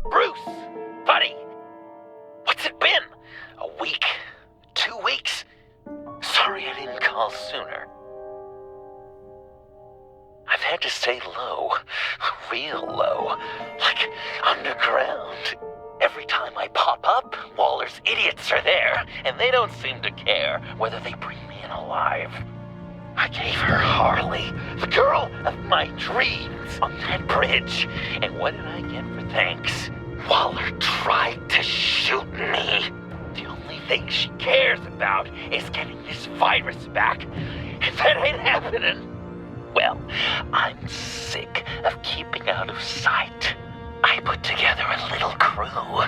Bruce! Buddy! What's it been? A week? 2 weeks? Sorry I didn't call sooner. I've had to stay low. Real low. Like underground. Every time I pop up, Waller's idiots are there, and they don't seem to care whether they bring me in alive. I gave her Harley, the girl of my dreams, on that bridge. And what did I get for thanks? Waller tried to shoot me. The only thing she cares about is getting this virus back. If that ain't happening, well, I'm sick of keeping out of sight. I put together a little crew.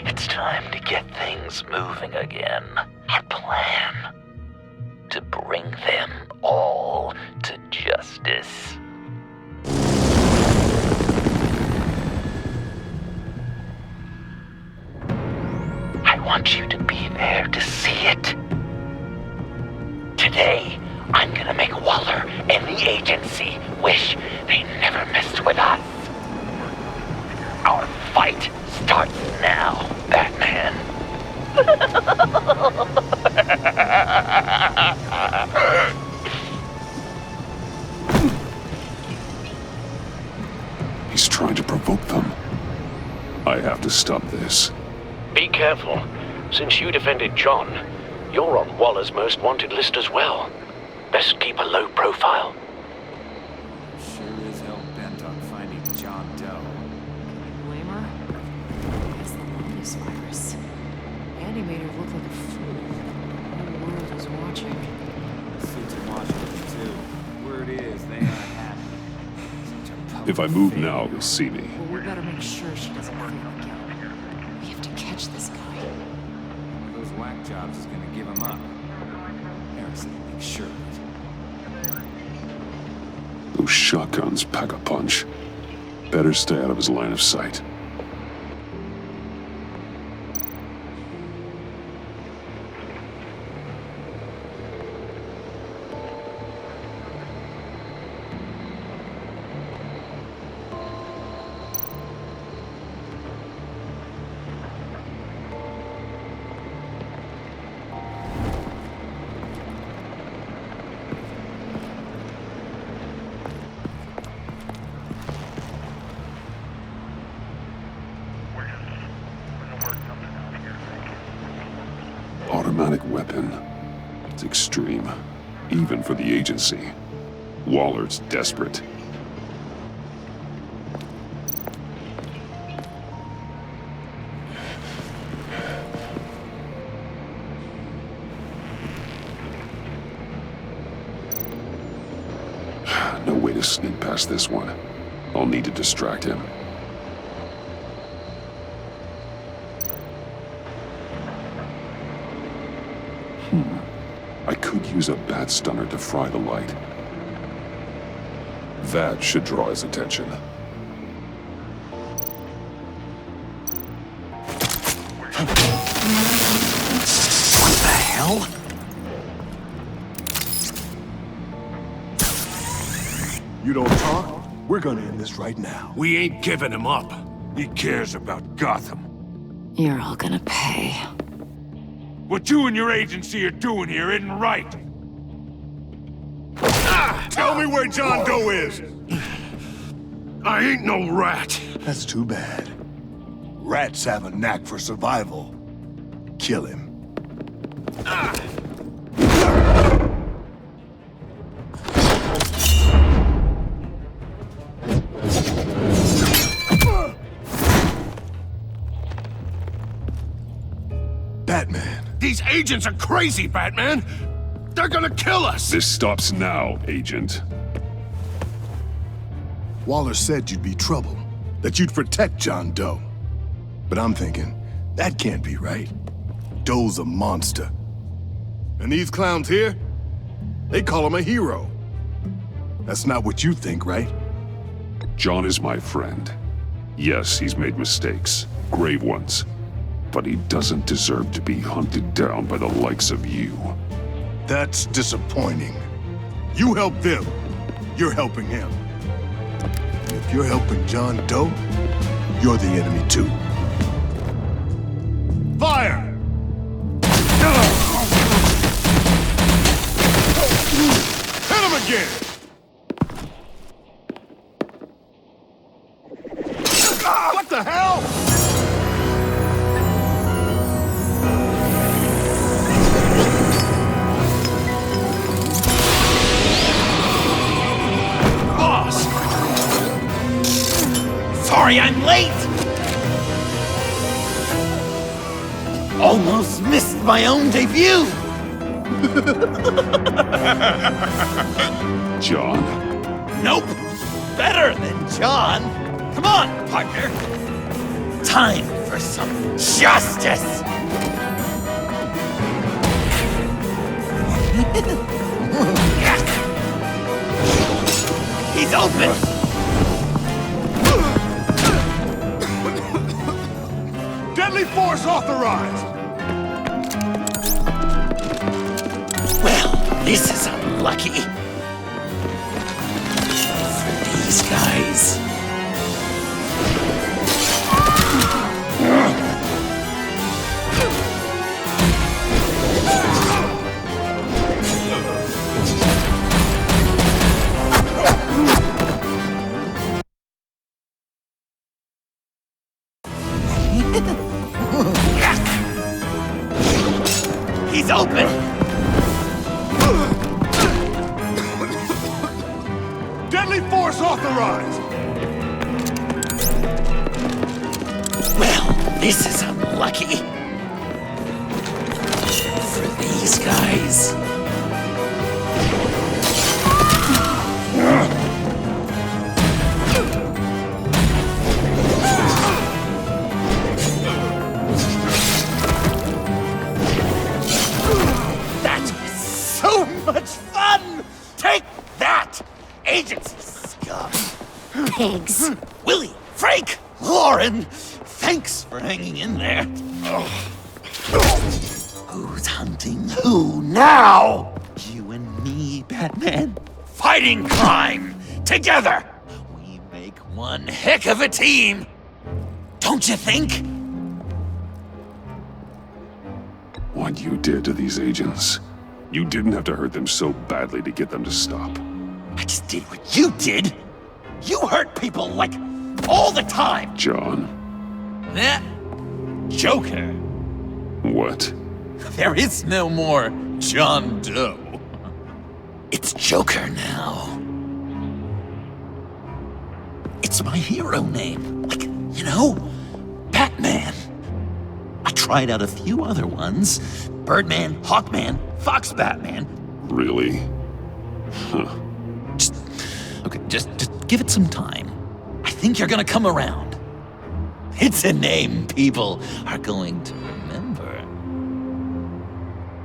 It's time to get things moving again. A plan to bring them all to justice. I want you to be there to see it. Today, I'm gonna make Waller and the agency wish they never messed with us. Our fight starts now, Batman. He's trying to provoke them. I have to stop this. Be careful. Since you defended John, you're on Waller's most wanted list as well. Best keep a low profile. Sure is hell bent on finding John Doe. Can you blame her? It's the longest virus. Andy made her look like a fool. The whole world is watching. Suits in Washington, too. Word is, they aren't happy. Such a public If I move figure. now, you'll see me. Well, we better make sure she doesn't freak out. We have to catch this guy. One of those whack jobs is gonna give him up. Harrison will make sure of it. Those shotguns pack a punch. Better stay out of his line of sight. Automatic weapon. It's extreme, even for the agency. Waller's desperate. No way to sneak past this one. I'll need to distract him. I could use a bat stunner to fry the light. That should draw his attention. What the hell? You don't talk? We're gonna end this right now. We ain't giving him up. He cares about Gotham. You're all gonna pay. What you and your agency are doing here isn't right. Tell me where John Doe is! I ain't no rat. That's too bad. Rats have a knack for survival. Kill him. Batman. These agents are crazy, Batman. They're gonna kill us. This stops now, Agent. Waller said you'd be trouble, that you'd protect John Doe. But I'm thinking, that can't be right. Doe's a monster. And these clowns here, they call him a hero. That's not what you think, right? John is my friend. Yes, he's made mistakes, grave ones. But he doesn't deserve to be hunted down by the likes of you. That's disappointing. You help them, you're helping him. If you're helping John Doe, you're the enemy too. Fire! Hit him again! What the hell? Boss! Sorry I'm late! Almost missed my own debut! John? Nope! Better than John! Come on, partner! Time for some justice! He's open! Deadly force authorized! Well, this is unlucky. For these guys. He's open! Deadly force authorized! Well, this is unlucky. For these guys. That was so much fun! Take that, agency scum! Pigs. Willie, Frank, Lauren, thanks for hanging in there. Who's hunting who now? You and me, Batman. Fighting crime together. We make one heck of a team. Don't you think? What you did to these agents. You didn't have to hurt them so badly to get them to stop. I just did what you did. You hurt people like all the time. John? Eh? Joker. What? There is no more John Doe. It's Joker now. It's my hero name. Like, you know, Batman. I tried out a few other ones. Birdman, Hawkman, Fox Batman. Really? Huh. Just give it some time. I think you're gonna come around. It's a name people are going to remember.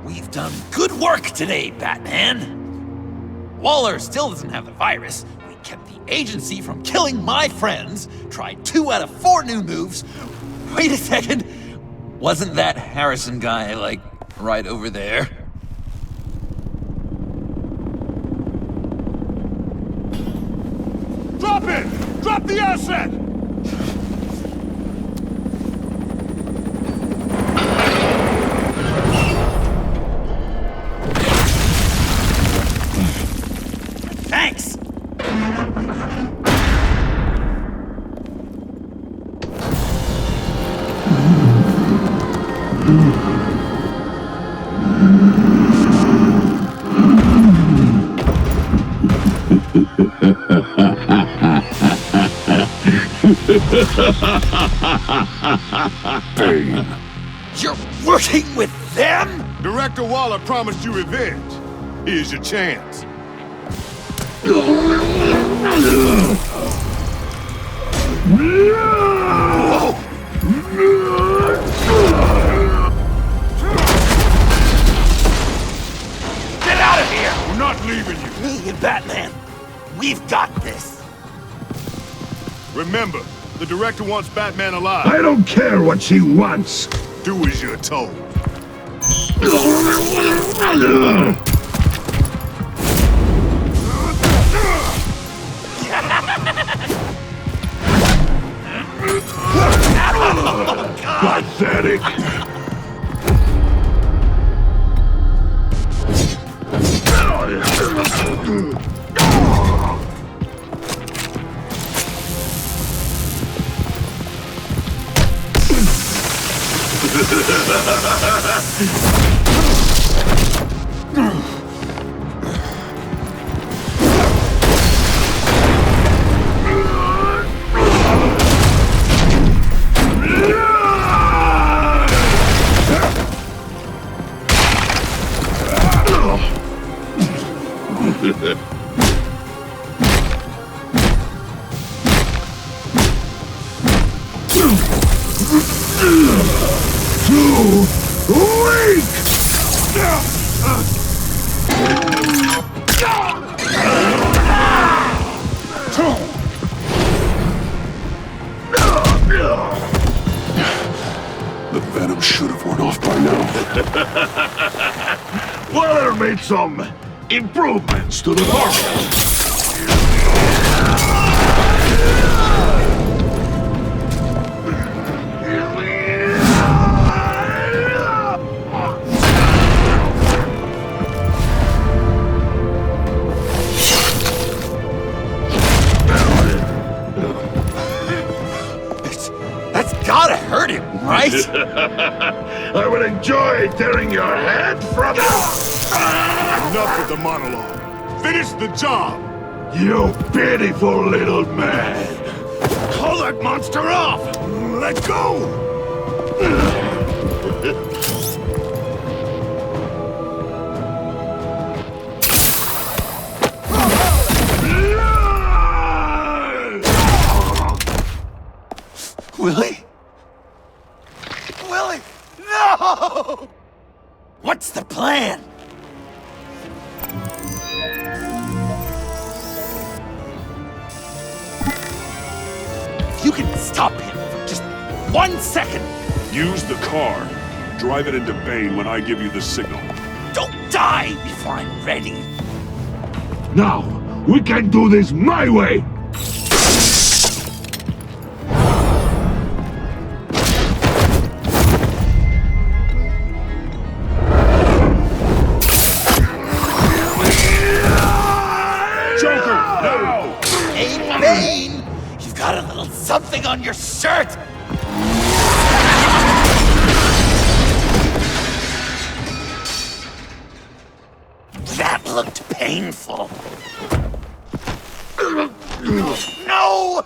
We've done good work today, Batman. Waller still doesn't have the virus. We kept the agency from killing my friends. Tried 2 out of 4 new moves. Wait a second. Wasn't that Harrison guy, like, right over there? Drop it! Drop the asset! Thanks! Bane. You're working with them? Director Waller promised you revenge. Here's your chance. Get out of here! We're not leaving you. Me and Batman, we've got this. Remember, the director wants Batman alive. I don't care what she wants. Do as you're told. pathetic. The venom should have worn off by now. Waller made some improvements to the formula. That's gotta hurt him, right? I would enjoy tearing your head from it. Enough with the monologue. Finish the job! You pitiful little man. Call that monster off! Let go! Willie? Willie! No! What's the plan? If you can stop him for just 1 second, Use the car. Drive it into Bane when I give you the signal. don't die before I'm ready. Now, we can do this my way. Joker, now! Hey, Bane! You've got a little something on your shirt! That looked painful. No!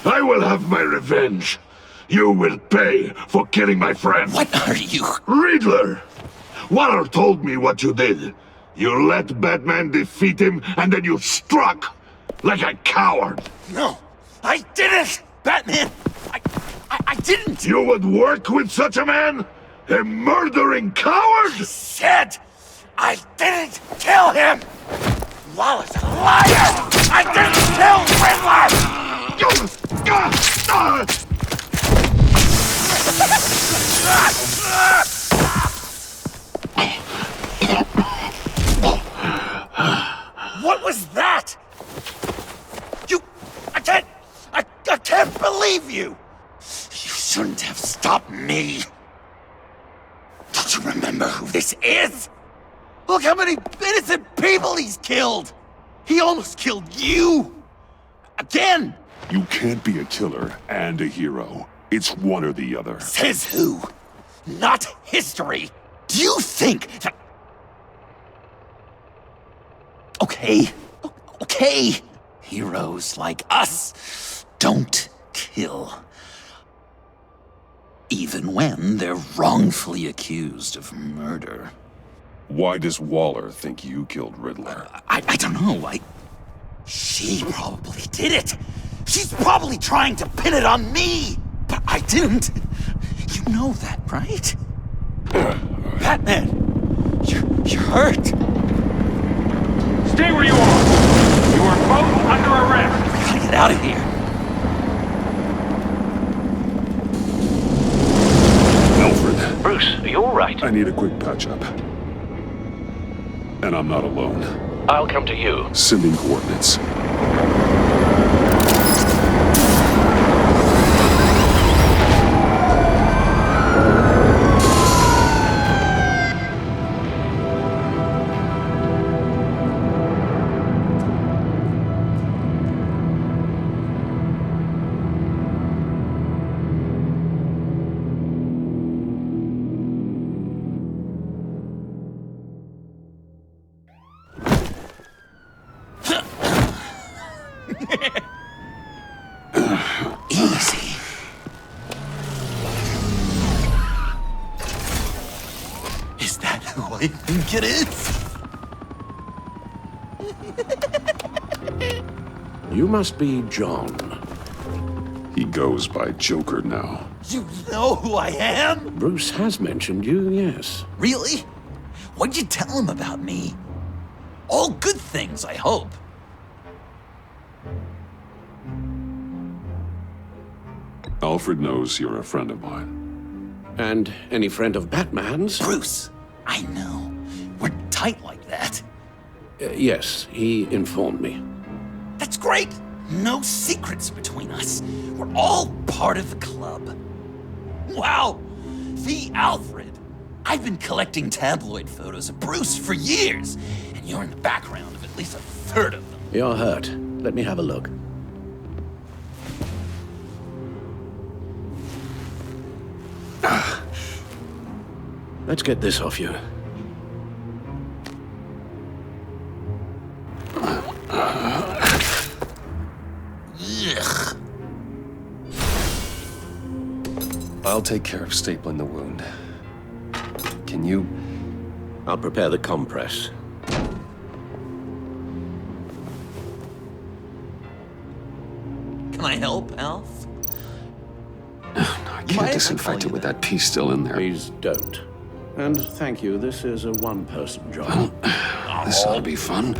I will have my revenge. You will pay for killing my friend. What are you? Riddler! Waller told me what you did. You let Batman defeat him, and then you struck like a coward. No, I didn't! Batman! I didn't! You would work with such a man? A murdering coward? Said I didn't kill him! Waller's a liar! I didn't kill What was that? I can't believe you! You shouldn't have stopped me. Don't you remember who this is? Look how many innocent people he's killed! He almost killed you! Again! You can't be a killer and a hero. It's one or the other. Says who? Not history! Do you think that... Okay. Heroes like us don't kill. Even when they're wrongfully accused of murder. Why does Waller think you killed Riddler? I don't know. She probably did it. She's probably trying to pin it on me. But I didn't. You know that, right? Batman, you're hurt. Stay where you are! You are both under arrest! We gotta get out of here. Alfred, Bruce, are you all right? I need a quick patch-up. And I'm not alone. I'll come to you. Sending coordinates. Easy. Is that who I think it is? You must be John. He goes by Joker now. You know who I am? Bruce has mentioned you, yes. Really? What'd you tell him about me? All good things, I hope. Alfred knows you're a friend of mine. And any friend of Batman's? Bruce, I know. We're tight like that. Yes, he informed me. That's great. No secrets between us. We're all part of the club. Wow, the Alfred. I've been collecting tabloid photos of Bruce for years, and you're in the background of at least a third of them. You're hurt. Let me have a look. Let's get this off you. Ugh. I'll take care of stapling the wound. Can you? I'll prepare the compress. Can I help, Alf? I can't disinfect it with that piece still in there. Please don't. And thank you, this is a one-person job. This ought to be fun.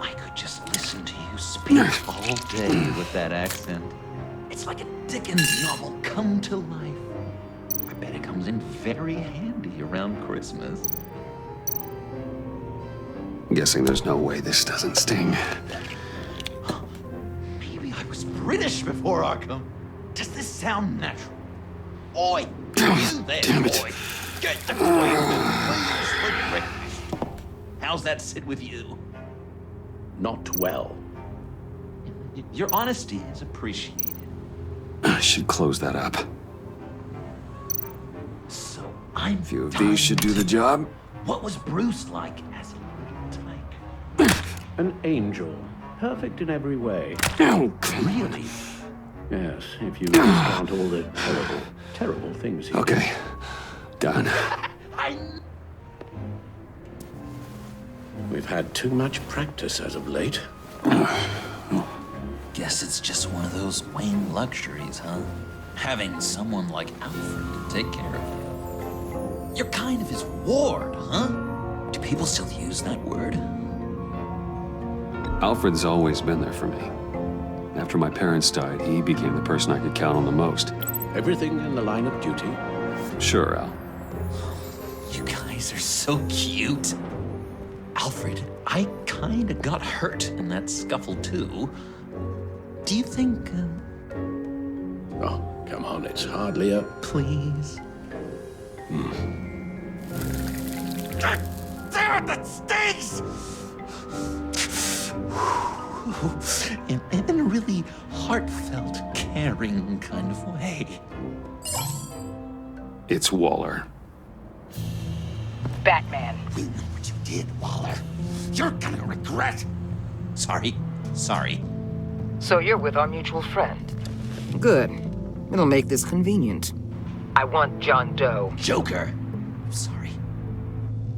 I could just listen to you speak all day with that accent. It's like a Dickens novel come to life. I bet it comes in very handy around Christmas. I'm guessing there's no way this doesn't sting. Maybe I was British before Arkham. Does this sound natural? Oi, you there, Damn it. boy. Get the breakfast. How's that sit with you? Not well. Your honesty is appreciated. I should close that up. So I'm A few of dying these should do the to- job. What was Bruce like as a little tyke? An angel. Perfect in every way. Oh, Really? Yes, if you discount all the terrible things he did. okay. Done. We've had too much practice as of late. Guess it's just one of those Wayne luxuries, huh? Having someone like Alfred to take care of you. You're kind of his ward, huh? Do people still use that word? Alfred's always been there for me. After my parents died, he became the person I could count on the most. Everything in the line of duty. Sure, Al. You guys are so cute. Alfred, I kinda got hurt in that scuffle too. Do you think, Oh, come on, it's hardly a... please? God damn it, that stings! In a really heartfelt, caring kind of way. It's Waller. Batman. We know what you did, Waller. You're gonna regret. Sorry. So you're with our mutual friend. Good. It'll make this convenient. I want John Doe. Joker. Sorry.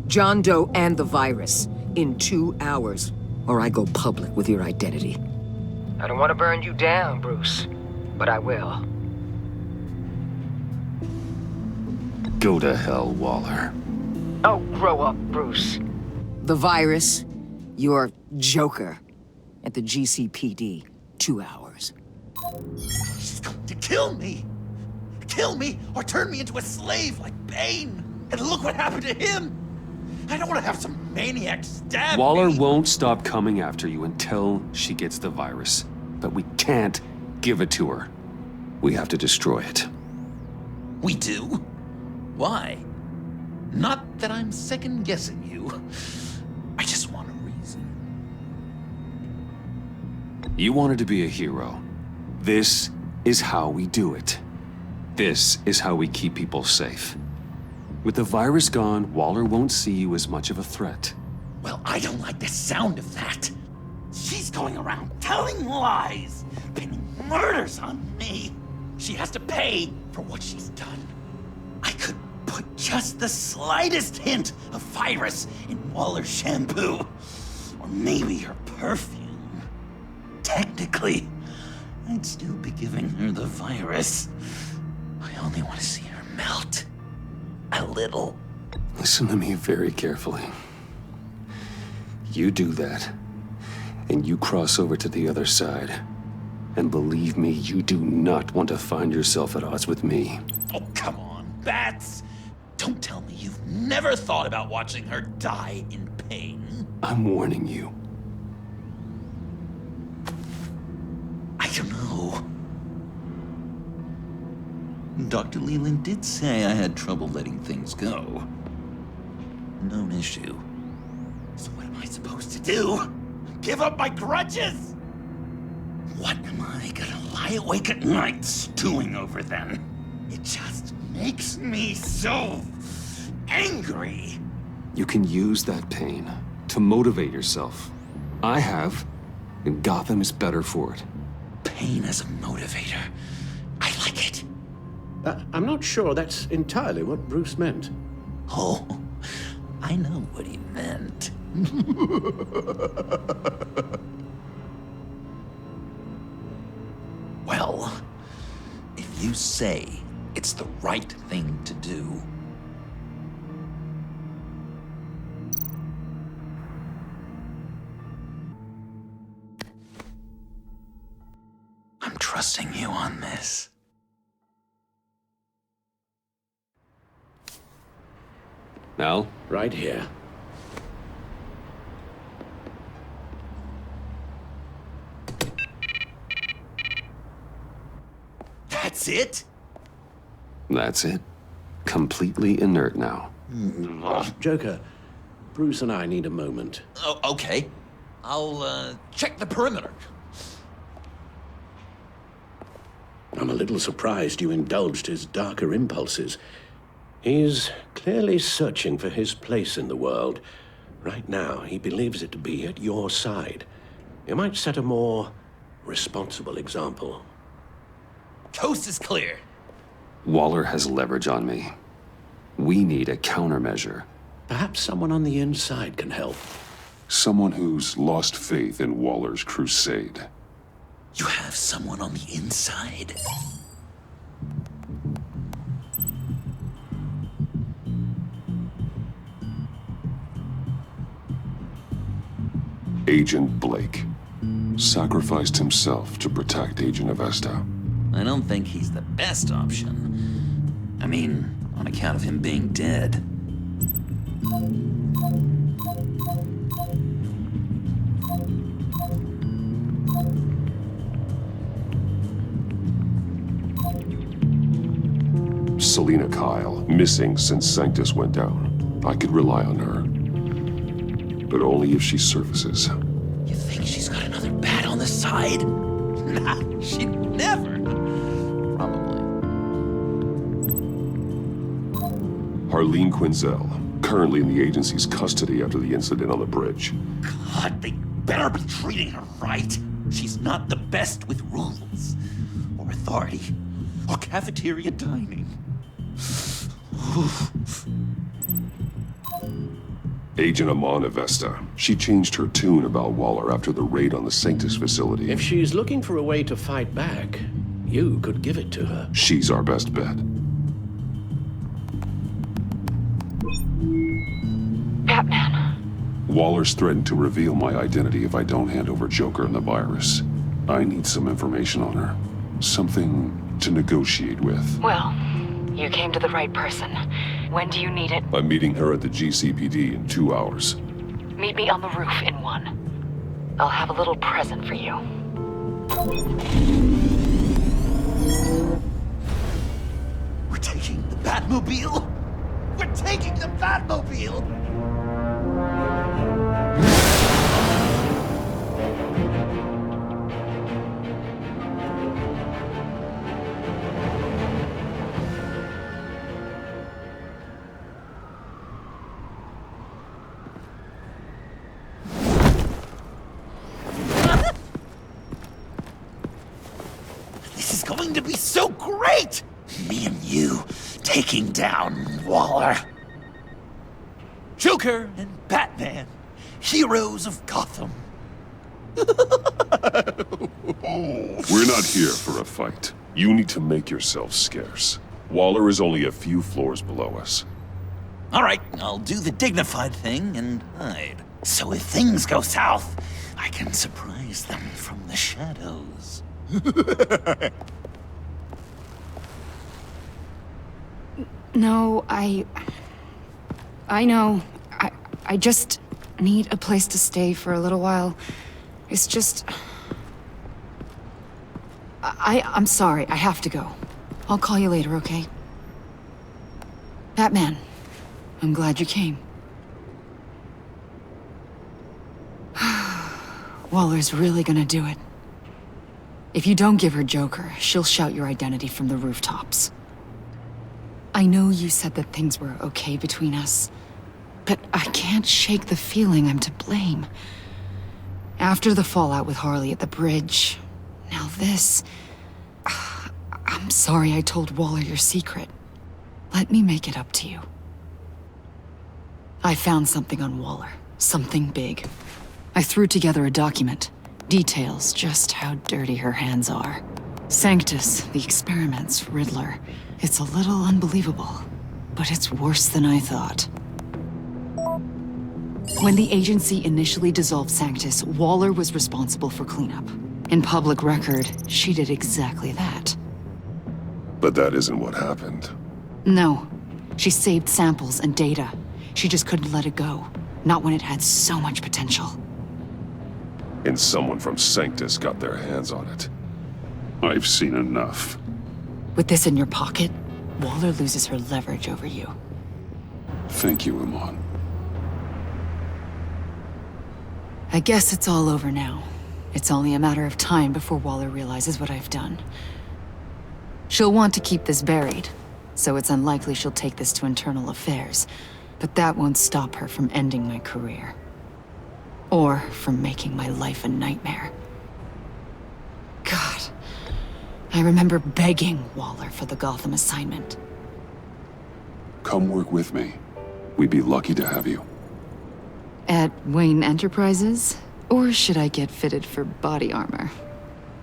John Doe and the virus in 2 hours, or I go public with your identity. I don't want to burn you down, Bruce, but I will. Go to hell, Waller. Oh, grow up, Bruce. The virus, your Joker, at the GCPD, 2 hours. She's going to kill me. Kill me or turn me into a slave like Bane. And look what happened to him! I don't want to have some maniac stab Waller me. won't stop coming after you until she gets the virus. But we can't give it to her. We have to destroy it. We do? Why? Not that I'm second-guessing you. I just want a reason. You wanted to be a hero. This is how we do it. This is how we keep people safe. With the virus gone, Waller won't see you as much of a threat. Well, I don't like the sound of that. She's going around telling lies, pinning murders on me. She has to pay for what she's done. I could put just the slightest hint of virus in Waller's shampoo. Or maybe her perfume. Technically, I'd still be giving her the virus. I only want to see her melt. A little. Listen to me very carefully. You do that, and you cross over to the other side. And believe me, you do not want to find yourself at odds with me. Oh, come on, Bats! Don't tell me you've never thought about watching her die in pain. I'm warning you. I don't know. Dr. Leland did say I had trouble letting things go. No issue. So what am I supposed to do? Give up my grudges? What am I gonna lie awake at night stewing over then? It just makes me so angry. You can use that pain to motivate yourself. I have, and Gotham is better for it. Pain as a motivator. I like it. I'm not sure that's entirely what Bruce meant. Oh, I know what he meant. Well, if you say it's the right thing to do, I'm trusting you on this. Al? Right here. That's it? That's it. Completely inert now. Joker, Bruce and I need a moment. Oh, okay. I'll check the perimeter. I'm a little surprised you indulged his darker impulses. He's clearly searching for his place in the world. Right now, he believes it to be at your side. You might set a more responsible example. Coast is clear. Waller has leverage on me. We need a countermeasure. Perhaps someone on the inside can help. Someone who's lost faith in Waller's crusade. You have someone on the inside? Agent Blake sacrificed himself to protect Agent Avesta. I don't think he's the best option. I mean, on account of him being dead. Selina Kyle, missing since Sanctus went down. I could rely on her. But only if she surfaces. You think she's got another bat on the side? Nah, she'd never. Probably. Harleen Quinzel, currently in the agency's custody after the incident on the bridge. God, they better be treating her right. She's not the best with rules, or authority, or cafeteria dining. Agent Amon Avesta. She changed her tune about Waller after the raid on the Sanctus facility. If she's looking for a way to fight back, you could give it to her. She's our best bet. Batman. Waller's threatened to reveal my identity if I don't hand over Joker and the virus. I need some information on her. Something to negotiate with. Well, you came to the right person. When do you need it? I'm meeting her at the GCPD in 2 hours. Meet me on the roof in 1. I'll have a little present for you. We're taking the Batmobile? We're taking the Batmobile! This is going to be so great! Me and you taking down Waller. Joker and Batman, heroes of Gotham. We're not here for a fight. You need to make yourself scarce. Waller is only a few floors below us. All right, I'll do the dignified thing and hide. So if things go south, I can surprise them from the shadows. No, I know. I just need a place to stay for a little while. It's just... I'm sorry, I have to go. I'll call you later, okay? Batman, I'm glad you came. Waller's really gonna do it. If you don't give her Joker, she'll shout your identity from the rooftops. I know you said that things were okay between us, but I can't shake the feeling I'm to blame. After the fallout with Harley at the bridge, now this... I'm sorry I told Waller your secret. Let me make it up to you. I found something on Waller. Something big. I threw together a document. Details just how dirty her hands are. Sanctus, the experiments, Riddler. It's a little unbelievable, but it's worse than I thought. When the agency initially dissolved Sanctus, Waller was responsible for cleanup. In public record, she did exactly that. But that isn't what happened. No. She saved samples and data. She just couldn't let it go. Not when it had so much potential. And someone from Sanctus got their hands on it. I've seen enough. With this in your pocket, Waller loses her leverage over you. Thank you, Iman. I guess it's all over now. It's only a matter of time before Waller realizes what I've done. She'll want to keep this buried, so it's unlikely she'll take this to internal affairs. But that won't stop her from ending my career. Or from making my life a nightmare. God. I remember begging Waller for the Gotham assignment. Come work with me. We'd be lucky to have you. At Wayne Enterprises? Or should I get fitted for body armor?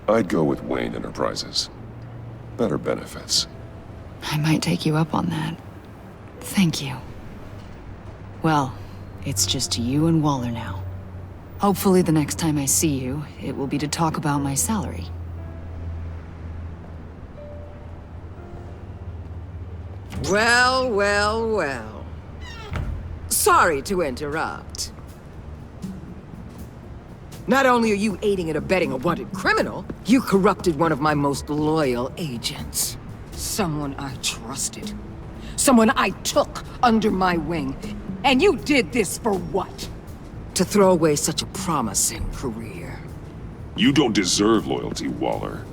I'd go with Wayne Enterprises. Better benefits. I might take you up on that. Thank you. Well, it's just you and Waller now. Hopefully the next time I see you, it will be to talk about my salary. Well, well, well. Sorry to interrupt. Not only are you aiding and abetting a wanted criminal, you corrupted one of my most loyal agents. Someone I trusted. Someone I took under my wing. And you did this for what? To throw away such a promising career. You don't deserve loyalty, Waller.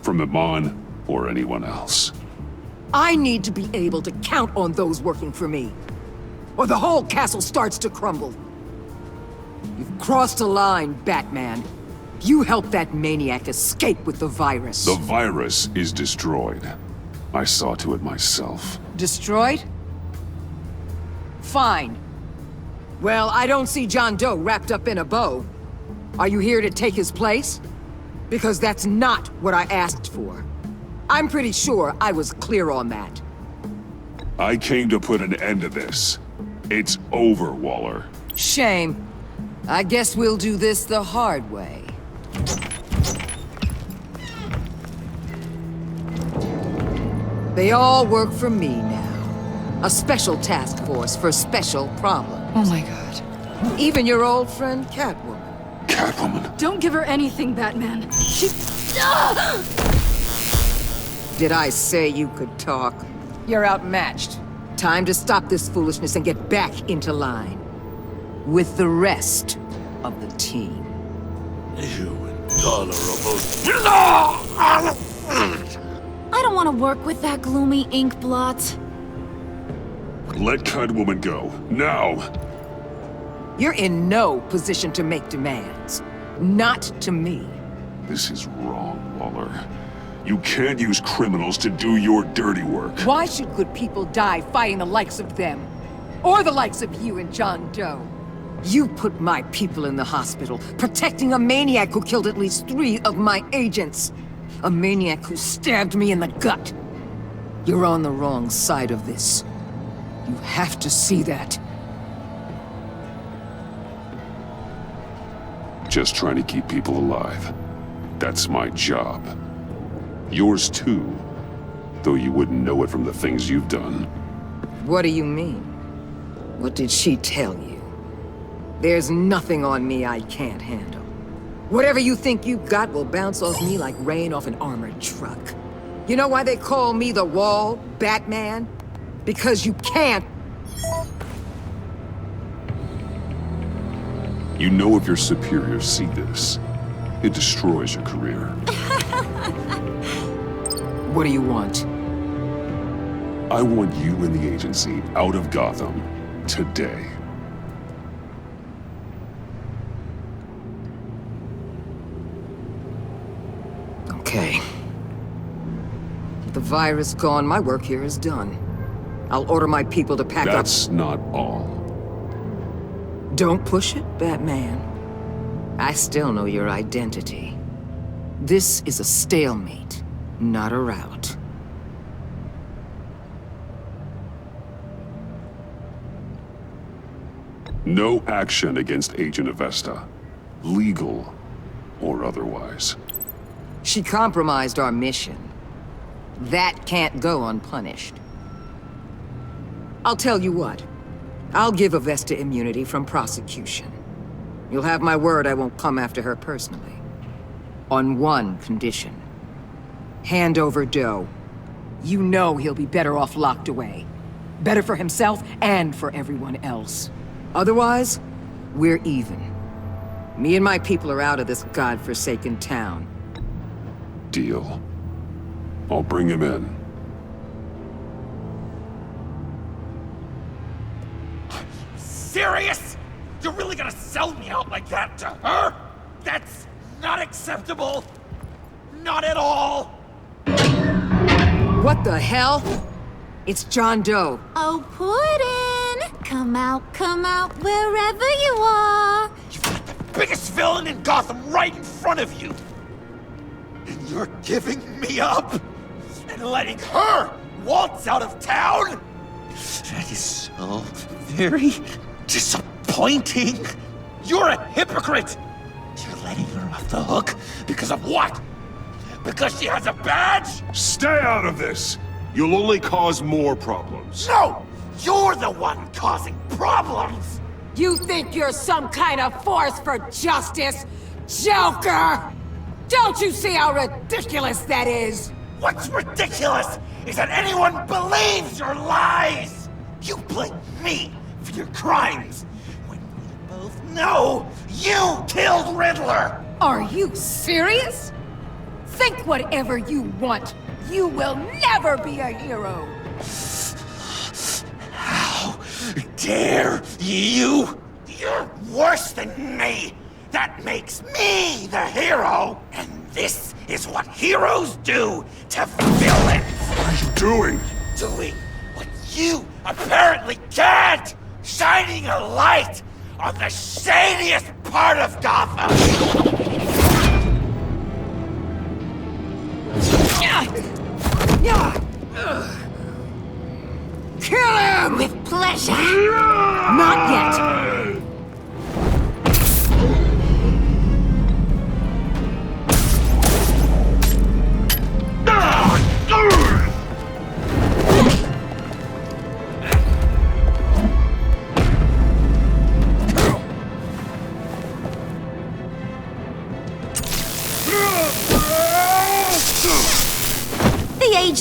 From Iman or anyone else. I need to be able to count on those working for me. Or the whole castle starts to crumble. You've crossed a line, Batman. You helped that maniac escape with the virus. The virus is destroyed. I saw to it myself. Destroyed? Fine. Well, I don't see John Doe wrapped up in a bow. Are you here to take his place? Because that's not what I asked for. I'm pretty sure I was clear on that. I came to put an end to this. It's over, Waller. Shame. I guess we'll do this the hard way. They all work for me now. A special task force for special problems. Oh my god. Even your old friend Catwoman. Catwoman? Don't give her anything, Batman. She... Did I say you could talk? You're outmatched. Time to stop this foolishness and get back into line. With the rest of the team. You intolerable... I don't want to work with that gloomy ink blot. Let Catwoman go. Now! You're in no position to make demands. Not to me. This is wrong, Waller. You can't use criminals to do your dirty work. Why should good people die fighting the likes of them? Or the likes of you and John Doe? You put my people in the hospital, protecting a maniac who killed at least 3 of my agents. A maniac who stabbed me in the gut. You're on the wrong side of this. You have to see that. Just trying to keep people alive. That's my job. Yours too, though you wouldn't know it from the things you've done. What do you mean? What did she tell you? There's nothing on me I can't handle. Whatever you think you got will bounce off me like rain off an armored truck. You know why they call me the Wall, Batman? Because you can't. You know if your superiors see this, it destroys your career. What do you want? I want you and the agency out of Gotham today. Okay. With the virus gone, my work here is done. I'll order my people to pack up. That's not all. Don't push it, Batman. I still know your identity. This is a stalemate, not a rout. No action against Agent Avesta, legal or otherwise. She compromised our mission. That can't go unpunished. I'll tell you what. I'll give Avesta immunity from prosecution. You'll have my word I won't come after her personally. On one condition. Hand over Doe. You know he'll be better off locked away. Better for himself and for everyone else. Otherwise, we're even. Me and my people are out of this godforsaken town. Deal. I'll bring him in. Serious? You're really gonna sell me out like that to her? That's not acceptable. Not at all. What the hell? It's John Doe. Oh, Puddin'! Come out, wherever you are. You've got the biggest villain in Gotham right in front of you. And you're giving me up? And letting her waltz out of town? That is so very disappointing. You're a hypocrite. You're letting her off the hook because of what? Because she has a badge? Stay out of this! You'll only cause more problems. No! You're the one causing problems! You think you're some kind of force for justice, Joker? Don't you see how ridiculous that is? What's ridiculous is that anyone believes your lies! You blame me for your crimes, when we both know you killed Riddler! Are you serious? Think whatever you want. You will never be a hero. How dare you? You're worse than me! That makes me the hero! And this is what heroes do to villains! What are you doing? Doing what you apparently can't! Shining a light on the shadiest part of Gotham! Kill him! With pleasure. Not yet.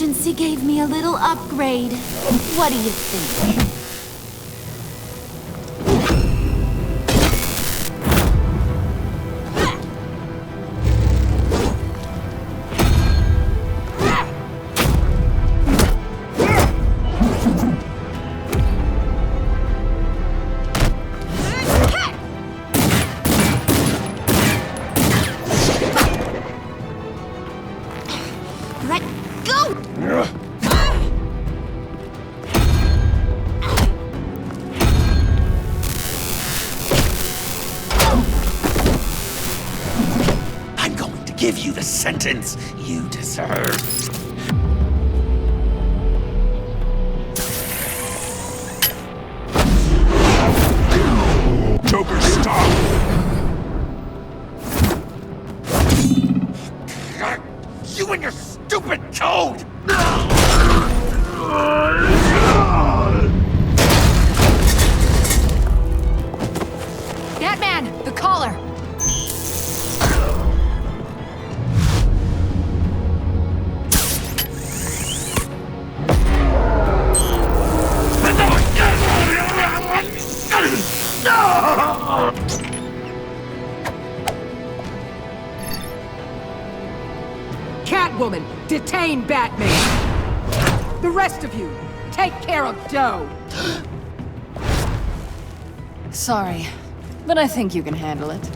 agency gave me a little upgrade. What do you think? Let go! I'm going to give you the sentence you deserve. Joker, stop! You and your stupid toad! Batman, the collar! Catwoman, detain Batman! The rest of you, take care of Doe! Sorry, but I think you can handle it.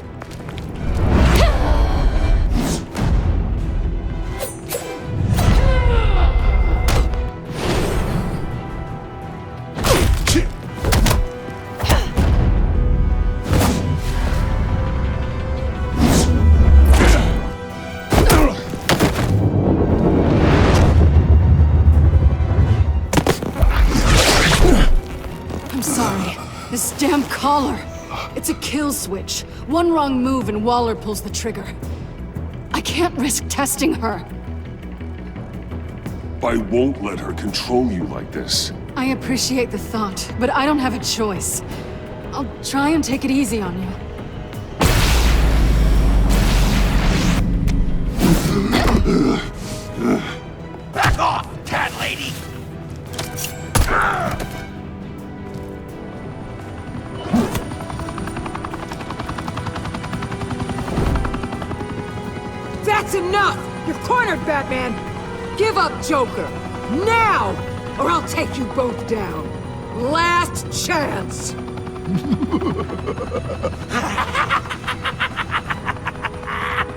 This damn collar! It's a kill switch. One wrong move and Waller pulls the trigger. I can't risk testing her. I won't let her control you like this. I appreciate the thought, but I don't have a choice. I'll try and take it easy on you. Back off, cat lady! That's enough! You're cornered, Batman! Give up, Joker! Now! Or I'll take you both down! Last chance!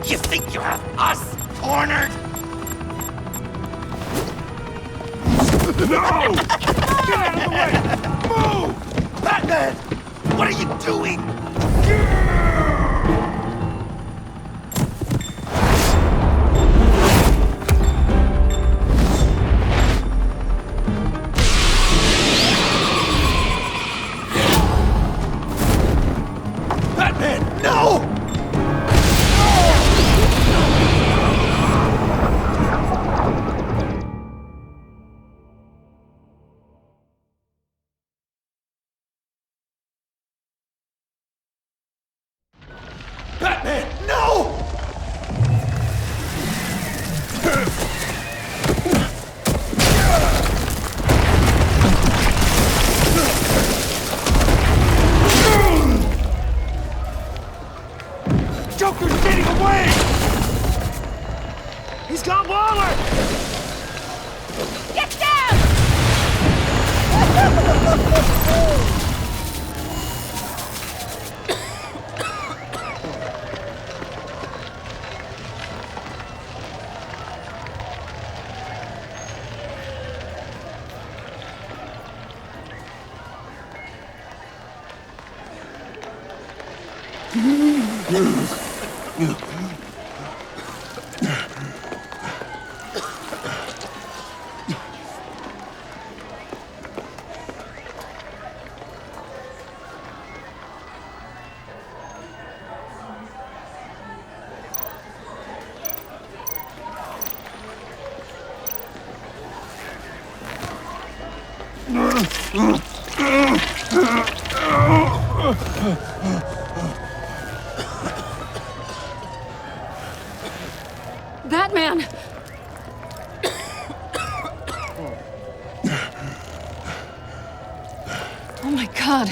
You think you have us cornered? No! Get out of the way! Move! Batman! What are you doing? Batman, no! Batman, no! Joker's getting away! He's got Waller! Get down! Batman! Oh my God.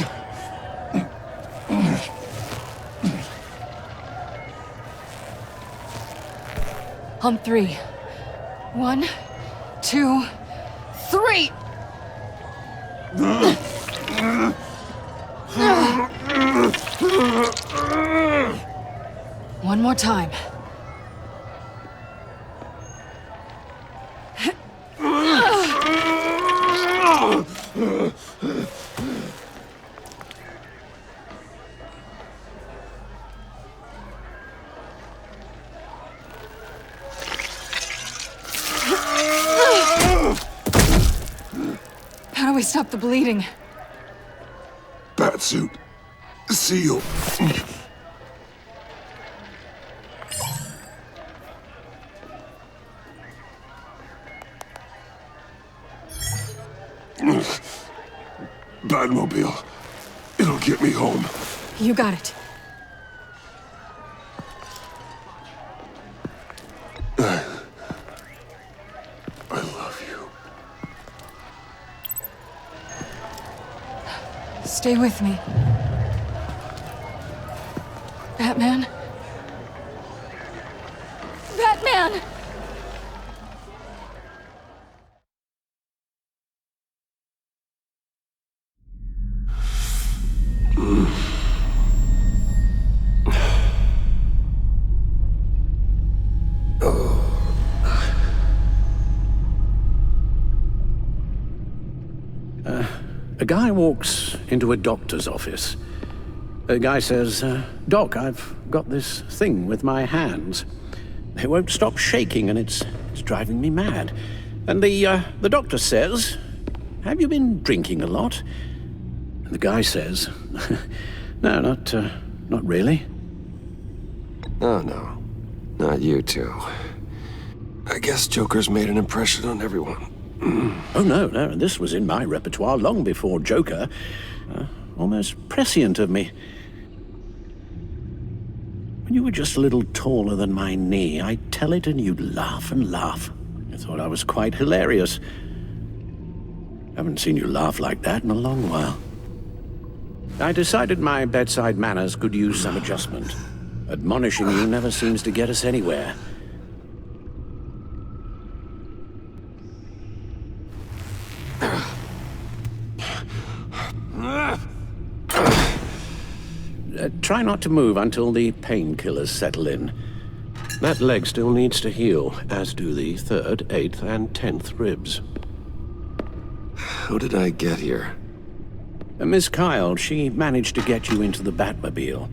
On 3. 1, 2, 3! One more time. How do we stop the bleeding? Batsuit. Seal. Batmobile. It'll get me home. You got it. I love you. Stay with me. Batman? Batman! A guy walks into a doctor's office. The guy says, Doc, I've got this thing with my hands. They won't stop shaking and it's driving me mad. And the doctor says, have you been drinking a lot? And the guy says, no, not really. Oh, no. Not you two. I guess Joker's made an impression on everyone. Oh, no, this was in my repertoire long before Joker. Almost prescient of me. When you were just a little taller than my knee, I'd tell it and you'd laugh and laugh. I thought I was quite hilarious. Haven't seen you laugh like that in a long while. I decided my bedside manners could use some adjustment. Admonishing you never seems to get us anywhere. Try not to move until the painkillers settle in. That leg still needs to heal, as do the 3rd, 8th, and 10th ribs. How did I get here? Miss Kyle, she managed to get you into the Batmobile.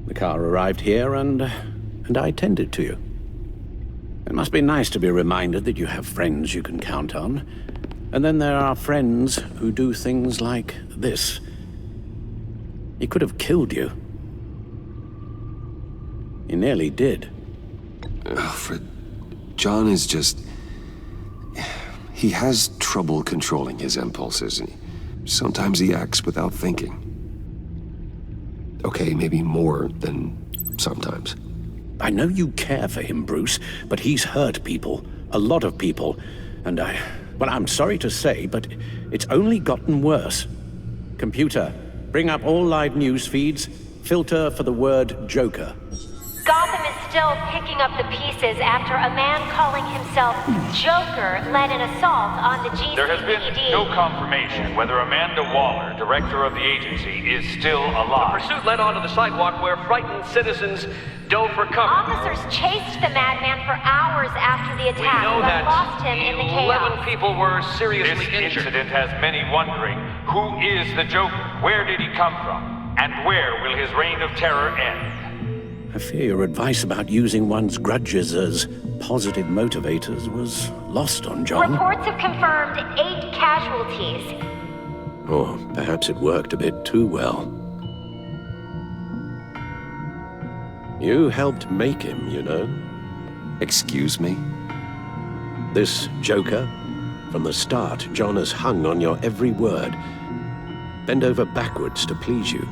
The car arrived here, and I tended to you. It must be nice to be reminded that you have friends you can count on. And then there are friends who do things like this. He could have killed you. He nearly did. Alfred, John is just... He has trouble controlling his impulses. Sometimes he acts without thinking. Okay, maybe more than sometimes. I know you care for him, Bruce, but he's hurt people. A lot of people. And well, I'm sorry to say, but it's only gotten worse. Computer, bring up all live news feeds. Filter for the word Joker. Gotham is still picking up the pieces after a man calling himself Joker led an assault on the GCPD. There has been no confirmation whether Amanda Waller, director of the agency, is still alive. The pursuit led onto the sidewalk where frightened citizens dove for cover. Officers chased the madman for hours after the attack, We know but that lost him in the chaos. 11 people were seriously This injured. incident has many wondering, who is the Joker? Where did he come from? And where will his reign of terror end? I fear your advice about using one's grudges as positive motivators was lost on John. Reports have confirmed 8 casualties. Or perhaps it worked a bit too well. You helped make him, you know. Excuse me? This Joker, from the start, John has hung on your every word. Bend over backwards to please you.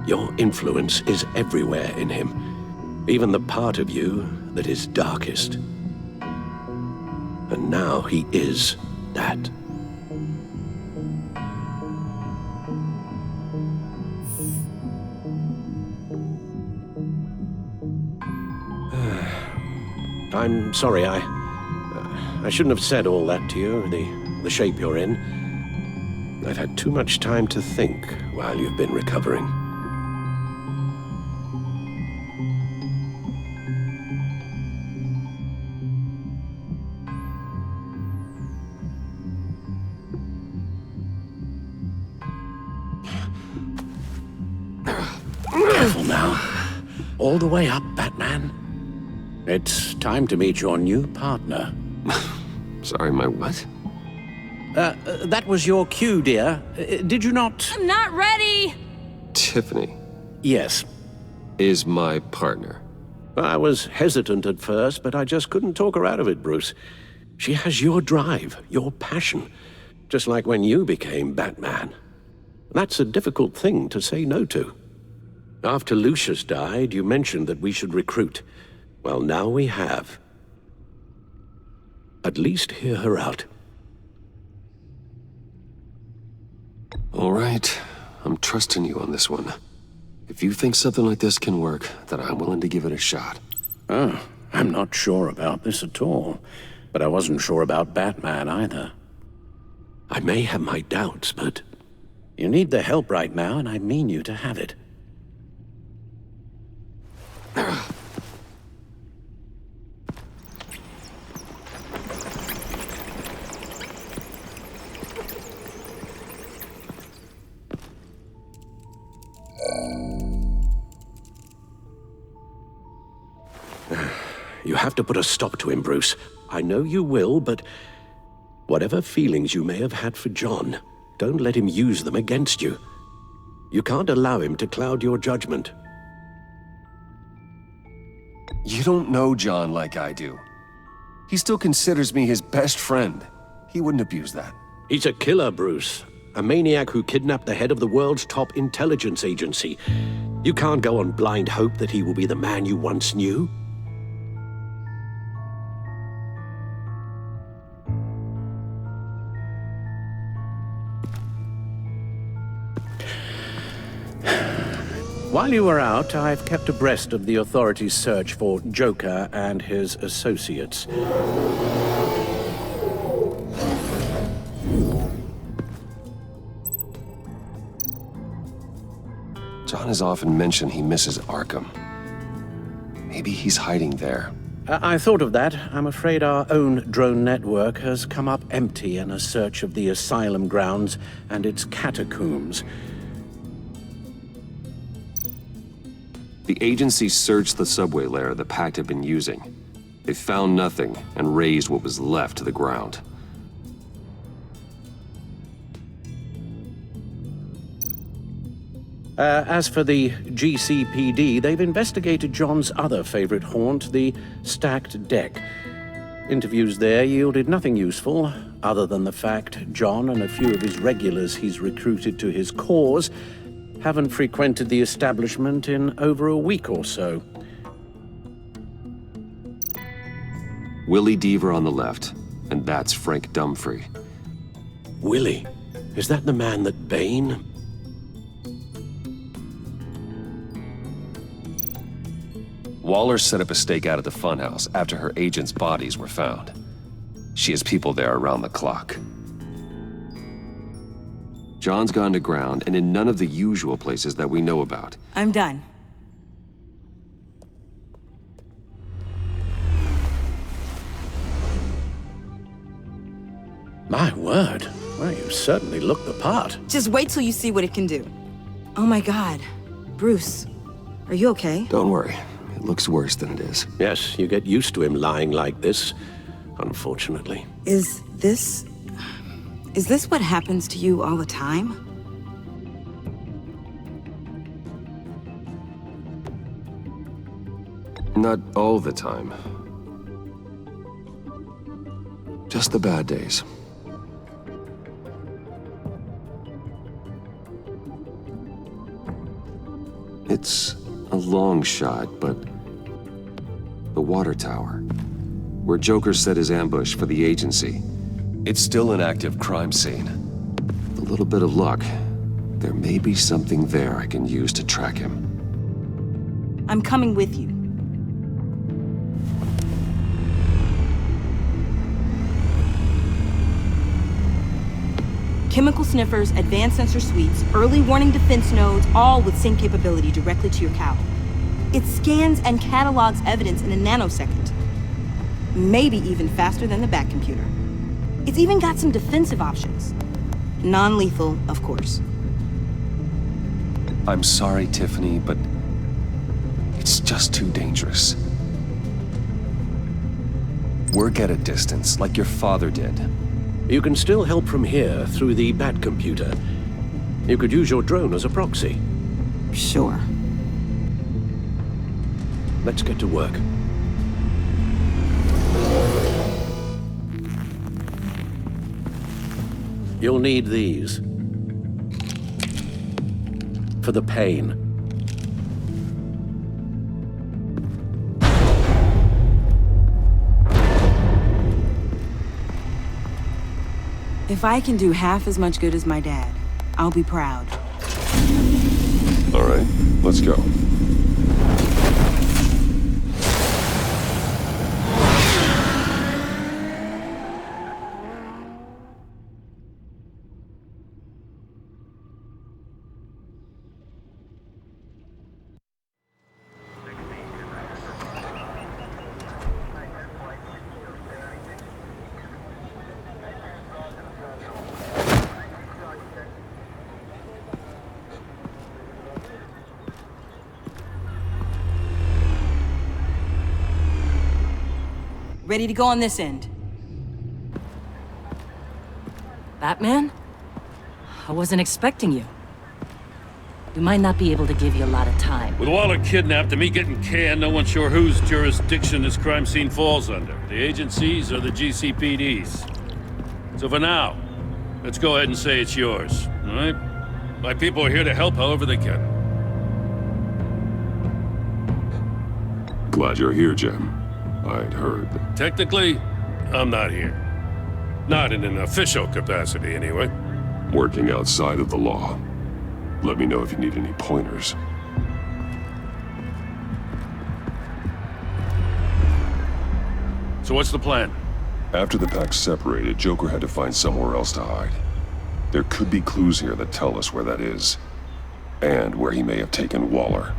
Your influence is everywhere in him, even the part of you that is darkest. And now he is that. I'm sorry, I shouldn't have said all that to you, the shape you're in. I've had too much time to think while you've been recovering. Careful now. All the way up, Batman. It's time to meet your new partner. Sorry, my what? That was your cue, dear. Did you not? I'm not ready! Tiffany. Yes. Is my partner. I was hesitant at first, but I just couldn't talk her out of it, Bruce. She has your drive, your passion, just like when you became Batman. That's a difficult thing to say no to. After Lucius died, you mentioned that we should recruit. Well, now we have. At least hear her out. All right. I'm trusting you on this one. If you think something like this can work, then I'm willing to give it a shot. Oh, I'm not sure about this at all. But I wasn't sure about Batman either. I may have my doubts, but you need the help right now, and I mean you to have it. You have to put a stop to him, Bruce. I know you will, but whatever feelings you may have had for John, don't let him use them against you. You can't allow him to cloud your judgment. You don't know John like I do. He still considers me his best friend. He wouldn't abuse that. He's a killer, Bruce. A maniac who kidnapped the head of the world's top intelligence agency. You can't go on blind hope that he will be the man you once knew. While you were out, I've kept abreast of the authorities' search for Joker and his associates. John has often mentioned he misses Arkham. Maybe he's hiding there. I thought of that. I'm afraid our own drone network has come up empty in a search of the asylum grounds and its catacombs. The agency searched the subway lair the Pact had been using. They found nothing and razed what was left to the ground. As for the GCPD, they've investigated John's other favorite haunt, the stacked deck. Interviews there yielded nothing useful, other than the fact John and a few of his regulars he's recruited to his cause haven't frequented the establishment in over a week or so. Willie Deaver on the left, and that's Frank Dumfrey. Willie? Is that the man that Bane? Waller set up a stakeout at the funhouse after her agents' bodies were found. She has people there around the clock. John's gone to ground and in none of the usual places that we know about. I'm done. My word. Well, you certainly look the part. Just wait till you see what it can do. Oh my God. Bruce, are you okay? Don't worry. It looks worse than it is. Yes, you get used to him lying like this, unfortunately. Is this what happens to you all the time? Not all the time. Just the bad days. It's a long shot, but the water tower, where Joker set his ambush for the agency, it's still an active crime scene. With a little bit of luck, There may be something there I can use to track him. I'm coming with you. Chemical sniffers, advanced sensor suites, early warning defense nodes, all with sync capability directly to your cowl. It scans and catalogs evidence in a nanosecond. Maybe even faster than the Bat computer. It's even got some defensive options. Non-lethal, of course. I'm sorry, Tiffany, but it's just too dangerous. Work at a distance, like your father did. You can still help from here through the Bat computer. You could use your drone as a proxy. Sure. Let's get to work. You'll need these. For the pain. If I can do half as much good as my dad, I'll be proud. All right, let's go. Ready to go on this end. Batman? I wasn't expecting you. We might not be able to give you a lot of time. With Waller kidnapped and me getting canned, no one's sure whose jurisdiction this crime scene falls under. The agencies or the GCPD's. So for now, let's go ahead and say it's yours, all right? My people are here to help however they can. Glad you're here, Jim. I'd heard. Technically, I'm not here. Not in an official capacity, anyway. Working outside of the law. Let me know if you need any pointers. So what's the plan? After the pack separated, Joker had to find somewhere else to hide. There could be clues here that tell us where that is. And where he may have taken Waller.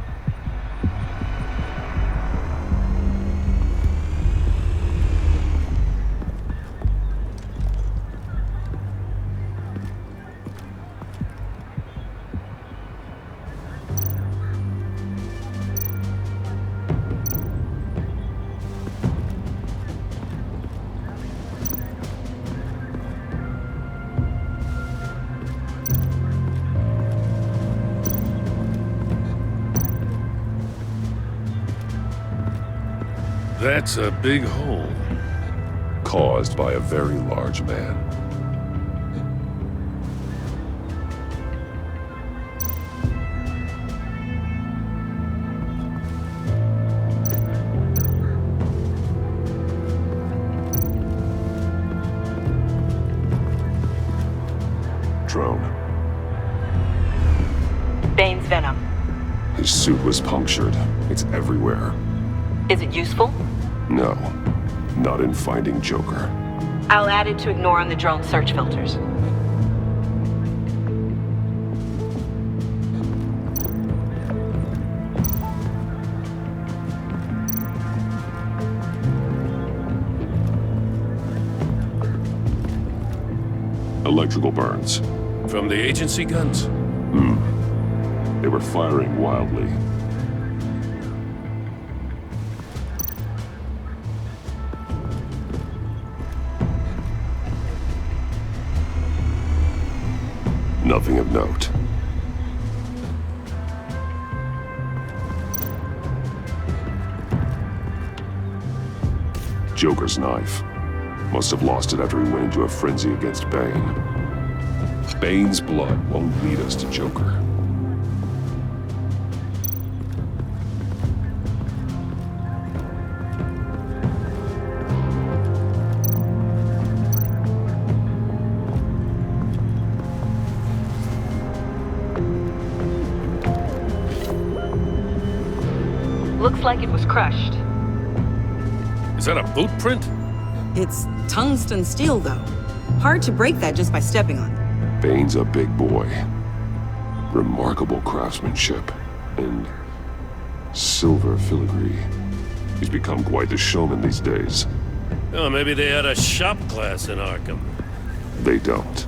That's a big hole. Caused by a very large man. Drone. Bane's venom. His suit was punctured. It's everywhere. Is it useful? No, not in finding Joker. I'll add it to ignore on the drone search filters. Electrical burns. From the agency guns? They were firing wildly. Nothing of note. Joker's knife. Must have lost it after he went into a frenzy against Bane. Bane's blood won't lead us to Joker. Looks like it was crushed. Is that a boot print? It's tungsten steel, though. Hard to break that just by stepping on it. Bane's a big boy. Remarkable craftsmanship. And silver filigree. He's become quite the showman these days. Oh, maybe they had a shop class in Arkham. They don't.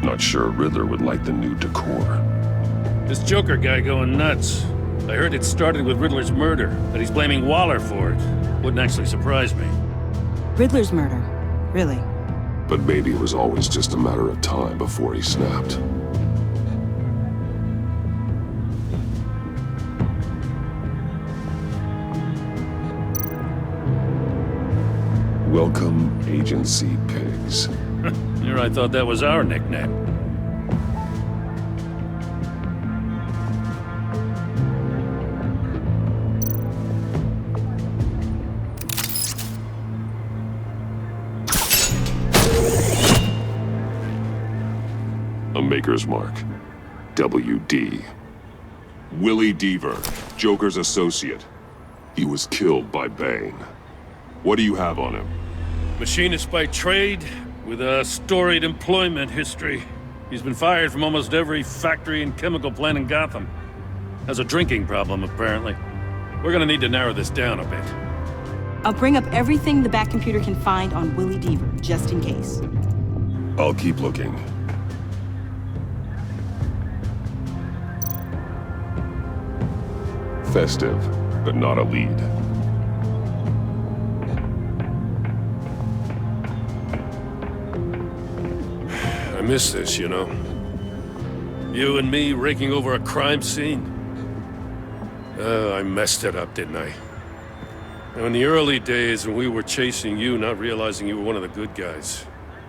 Not sure Riddler would like the new decor. This Joker guy going nuts. I heard it started with Riddler's murder, that he's blaming Waller for it. Wouldn't actually surprise me. Riddler's murder? Really? But maybe it was always just a matter of time before he snapped. Welcome, Agency Pigs. Here I thought that was our nickname. A Maker's Mark. WD. Willie Deaver, Joker's associate. He was killed by Bane. What do you have on him? Machinist by trade, with a storied employment history. He's been fired from almost every factory and chemical plant in Gotham. Has a drinking problem, apparently. We're gonna need to narrow this down a bit. I'll bring up everything the Batcomputer can find on Willie Deaver, just in case. I'll keep looking. Festive, but not a lead. I miss this, you know. You and me raking over a crime scene. Oh, I messed it up, didn't I? Now, in the early days when we were chasing you, not realizing you were one of the good guys,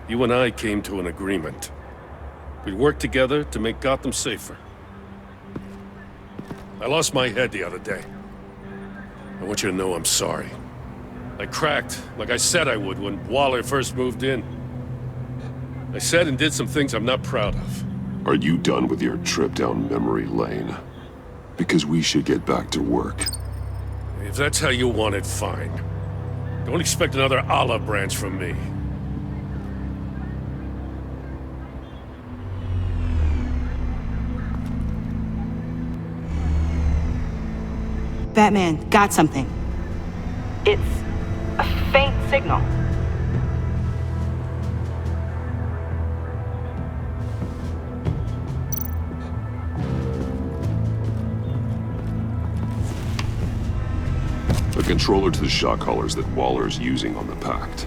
you and I came to an agreement. We'd work together to make Gotham safer. I lost my head the other day. I want you to know I'm sorry. I cracked, like I said I would when Waller first moved in. I said and did some things I'm not proud of. Are you done with your trip down memory lane? Because we should get back to work. If that's how you want it, fine. Don't expect another olive branch from me. Batman, got something. It's a faint signal. A controller to the shock collars that Waller's using on the Pact.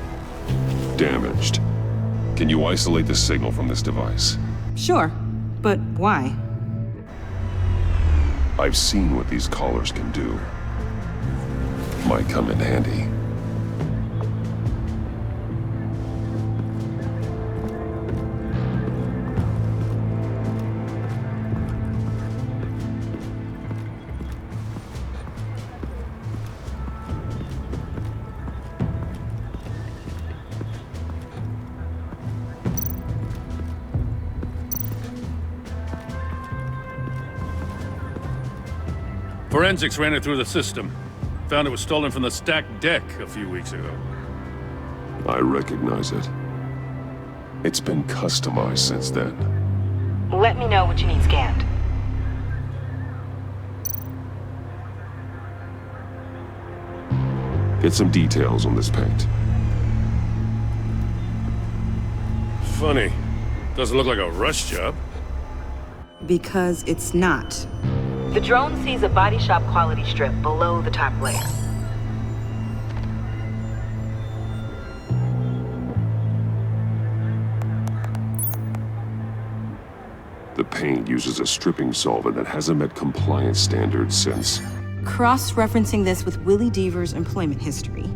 Damaged. Can you isolate the signal from this device? Sure, but why? I've seen what these collars can do. Might come in handy. Forensics ran it through the system. Found it was stolen from the stacked deck a few weeks ago. I recognize it. It's been customized since then. Let me know what you need scanned. Get some details on this paint. Funny. Doesn't look like a rush job. Because it's not. The drone sees a body shop quality strip below the top layer. The paint uses a stripping solvent that hasn't met compliance standards since... Cross-referencing this with Willie Deaver's employment history,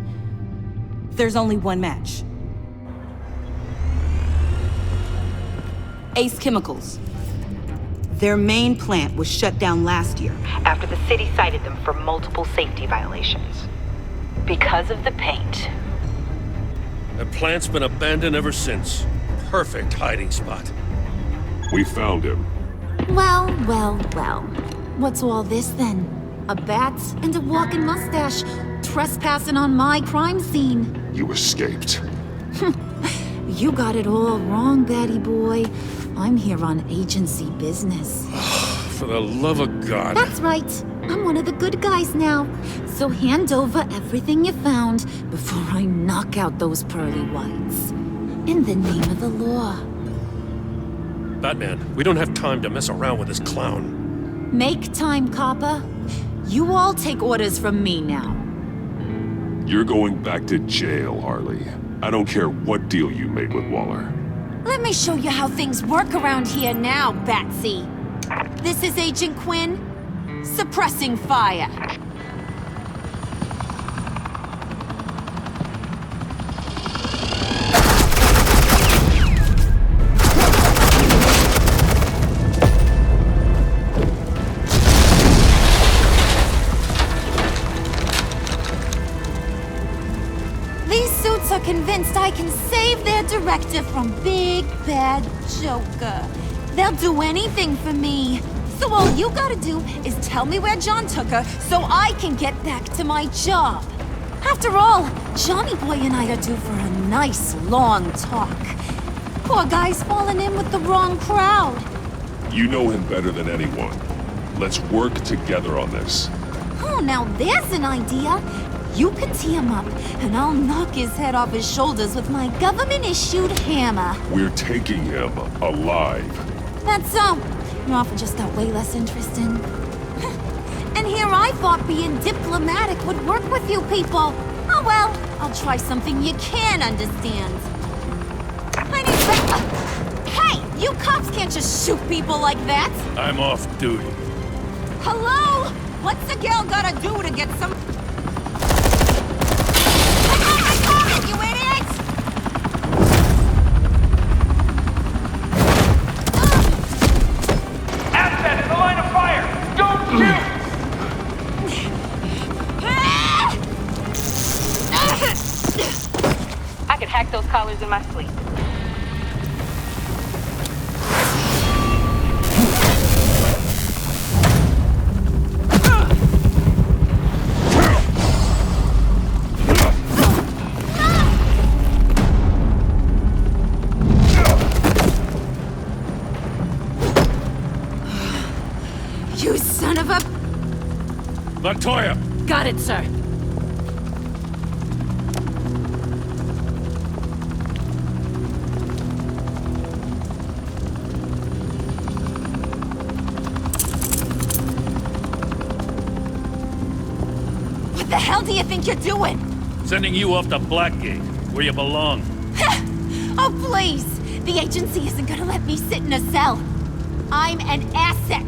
there's only one match. Ace Chemicals. Their main plant was shut down last year after the city cited them for multiple safety violations. Because of the paint. The plant's been abandoned ever since. Perfect hiding spot. We found him. Well, well, well. What's all this then? A bat and a walking mustache trespassing on my crime scene. You escaped. You got it all wrong, Batty boy. I'm here on agency business. For the love of God. That's right. I'm one of the good guys now. So hand over everything you found before I knock out those pearly whites. In the name of the law. Batman, we don't have time to mess around with this clown. Make time, copper. You all take orders from me now. You're going back to jail, Harley. I don't care what deal you made with Waller. Let me show you how things work around here now, Batsy. This is Agent Quinn. Suppressing fire. These suits are convinced I can save their director from Big Bad Joker. They'll do anything for me. So all you gotta do is tell me where John took her so I can get back to my job. After all, Johnny Boy and I are due for a nice long talk. Poor guy's fallen in with the wrong crowd. You know him better than anyone. Let's work together on this. Oh, now there's an idea. You can tee him up, and I'll knock his head off his shoulders with my government-issued hammer. We're taking him alive. That's so. Your offer just got way less interesting. And here I thought being diplomatic would work with you people. Oh well, I'll try something you can understand. I need Hey, you cops can't just shoot people like that. I'm off duty. Hello? What's a girl gotta do to get some... You idiot! Asset in the line of fire! Don't shoot! I could hack those collars in my sleep. You son of a... Latoya! Got it, sir. What the hell do you think you're doing? Sending you off to Blackgate, where you belong. Oh, please! The agency isn't gonna let me sit in a cell. I'm an asset.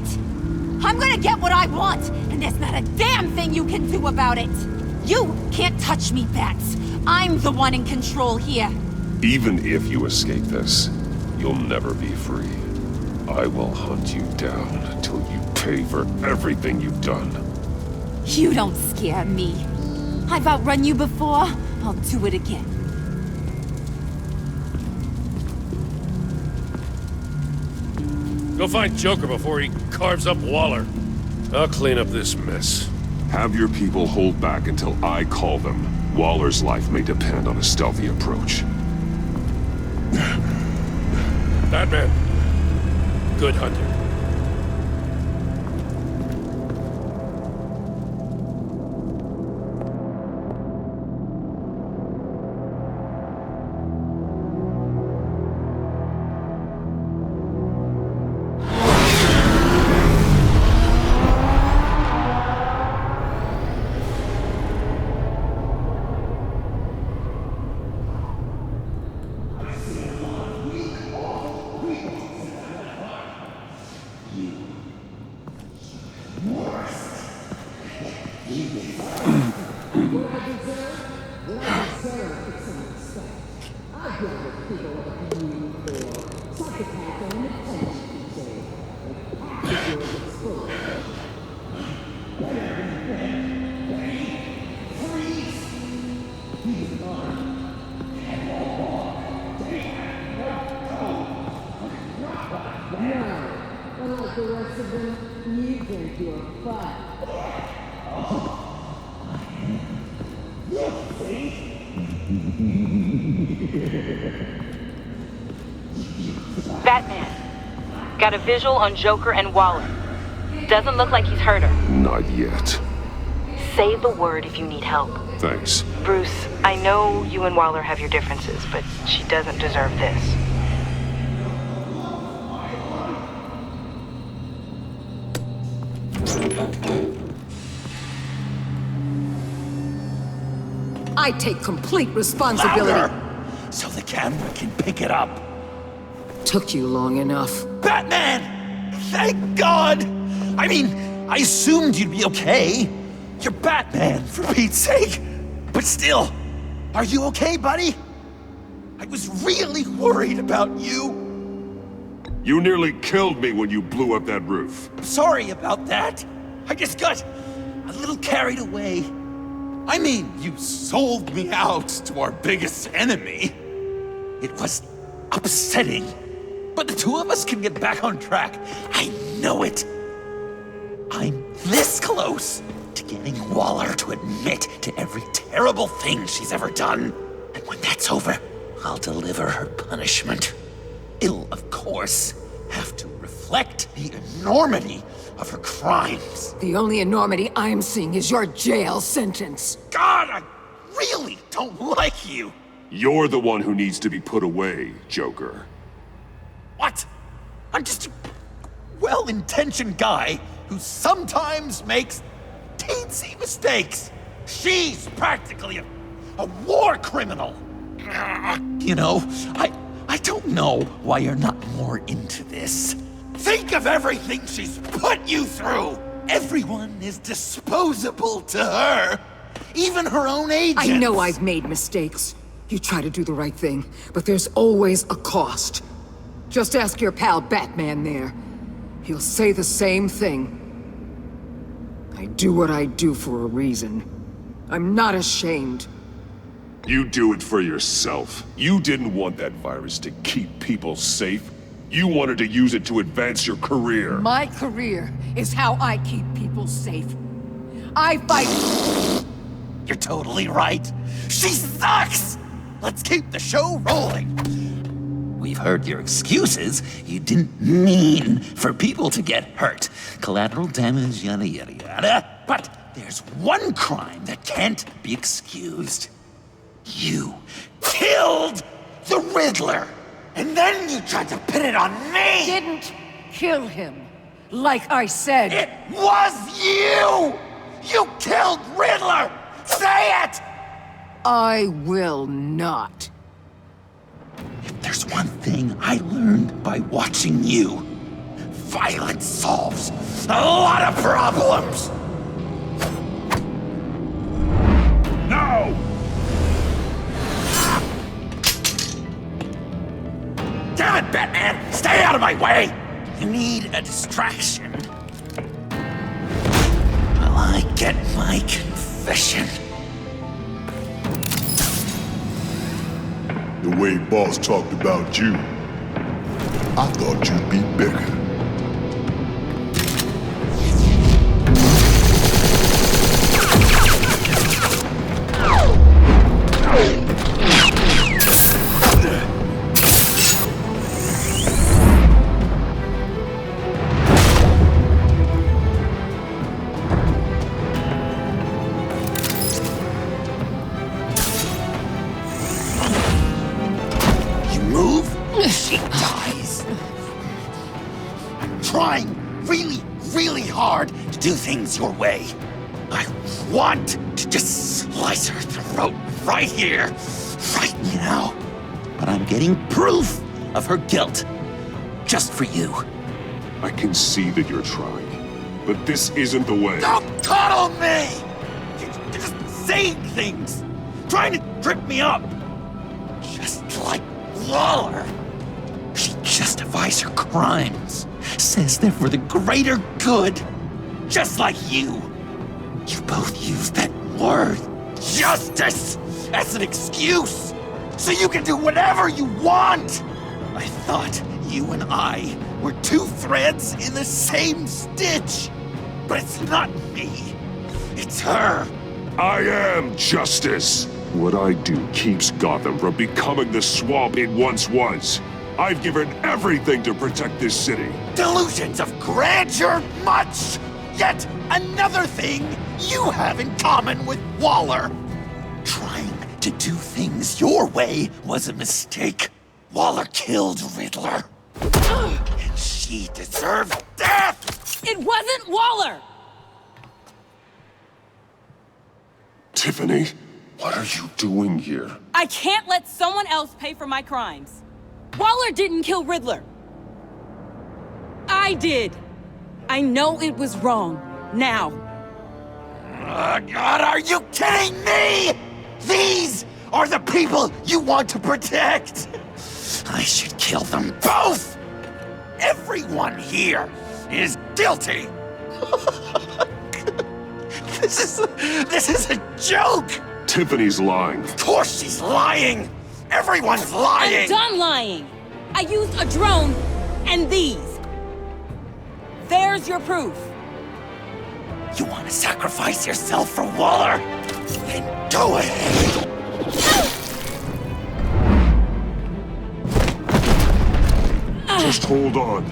I'm gonna get what I want, and there's not a damn thing you can do about it. You can't touch me, Bats. I'm the one in control here. Even if you escape this, you'll never be free. I will hunt you down until you pay for everything you've done. You don't scare me. I've outrun you before. I'll do it again. Go find Joker before he carves up Waller. I'll clean up this mess. Have your people hold back until I call them. Waller's life may depend on a stealthy approach. Batman. Good hunter. Unlike the rest of them, you think you're fine. Batman. Got a visual on Joker and Waller. Doesn't look like he's hurt her. Not yet. Say the word if you need help. Thanks. Bruce, I know you and Waller have your differences, but she doesn't deserve this. I take complete responsibility. Louder, so the camera can pick it up. Took you long enough. Batman! Thank God! I mean, I assumed you'd be okay. You're Batman, for Pete's sake. But still, are you okay, buddy? I was really worried about you. You nearly killed me when you blew up that roof. Sorry about that. I just got a little carried away. I mean, you sold me out to our biggest enemy. It was upsetting. But the two of us can get back on track. I know it. I'm this close to getting Waller to admit to every terrible thing she's ever done. And when that's over, I'll deliver her punishment. It'll, of course, have to reflect the enormity of her crimes. The only enormity I'm seeing is your jail sentence. God, I really don't like you. You're the one who needs to be put away, Joker. What? I'm just a well-intentioned guy who sometimes makes teensy mistakes. She's practically a war criminal. You know, I don't know why you're not more into this. Think of everything she's put you through! Everyone is disposable to her. Even her own agents. I know I've made mistakes. You try to do the right thing, but there's always a cost. Just ask your pal Batman there. He'll say the same thing. I do what I do for a reason. I'm not ashamed. You do it for yourself. You didn't want that virus to keep people safe. You wanted to use it to advance your career. My career is how I keep people safe. I fight... You're totally right. She sucks! Let's keep the show rolling. We've heard your excuses. You didn't mean for people to get hurt. Collateral damage, yada yada yada. But there's one crime that can't be excused. You killed the Riddler! And then you tried to pin it on me! Didn't kill him. Like I said. It was you! You killed Riddler! Say it! I will not. If there's one thing I learned by watching you, violence solves a lot of problems! No! Damn it, Batman! Stay out of my way! You need a distraction. While I get my confession. The way Boss talked about you, I thought you'd be bigger. She dies. I'm trying really hard to do things your way. I want to just slice her throat right here, right now. But I'm getting proof of her guilt, just for you. I can see that you're trying, but this isn't the way. Don't coddle me! You're just saying things, trying to trip me up. Just like Waller. She just crimes. Says they're for the greater good. Just like you. You both use that word, justice, as an excuse. So you can do whatever you want. I thought you and I were two threads in the same stitch. But it's not me. It's her. I am justice. What I do keeps Gotham from becoming the swamp it once was. I've given everything to protect this city. Delusions of grandeur much. Yet another thing you have in common with Waller. Trying to do things your way was a mistake. Waller killed Riddler. And she deserved death! It wasn't Waller! Tiffany, what are you doing here? I can't let someone else pay for my crimes. Waller didn't kill Riddler. I did. I know it was wrong. Now. God, are you kidding me? These are the people you want to protect. I should kill them both. Everyone here is guilty. This is a joke. Tiffany's lying. Of course she's lying. Everyone's lying. I'm done lying. I used a drone and these. There's your proof. You want to sacrifice yourself for Waller? Then go ahead. Just hold on.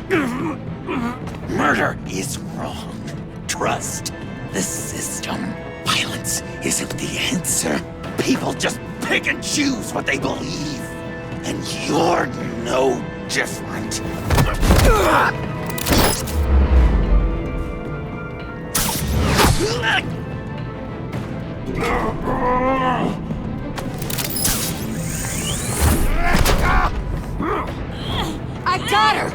Murder is wrong. Trust the system. Violence isn't the answer. People just pick and choose what they believe. And you're no different. I got her!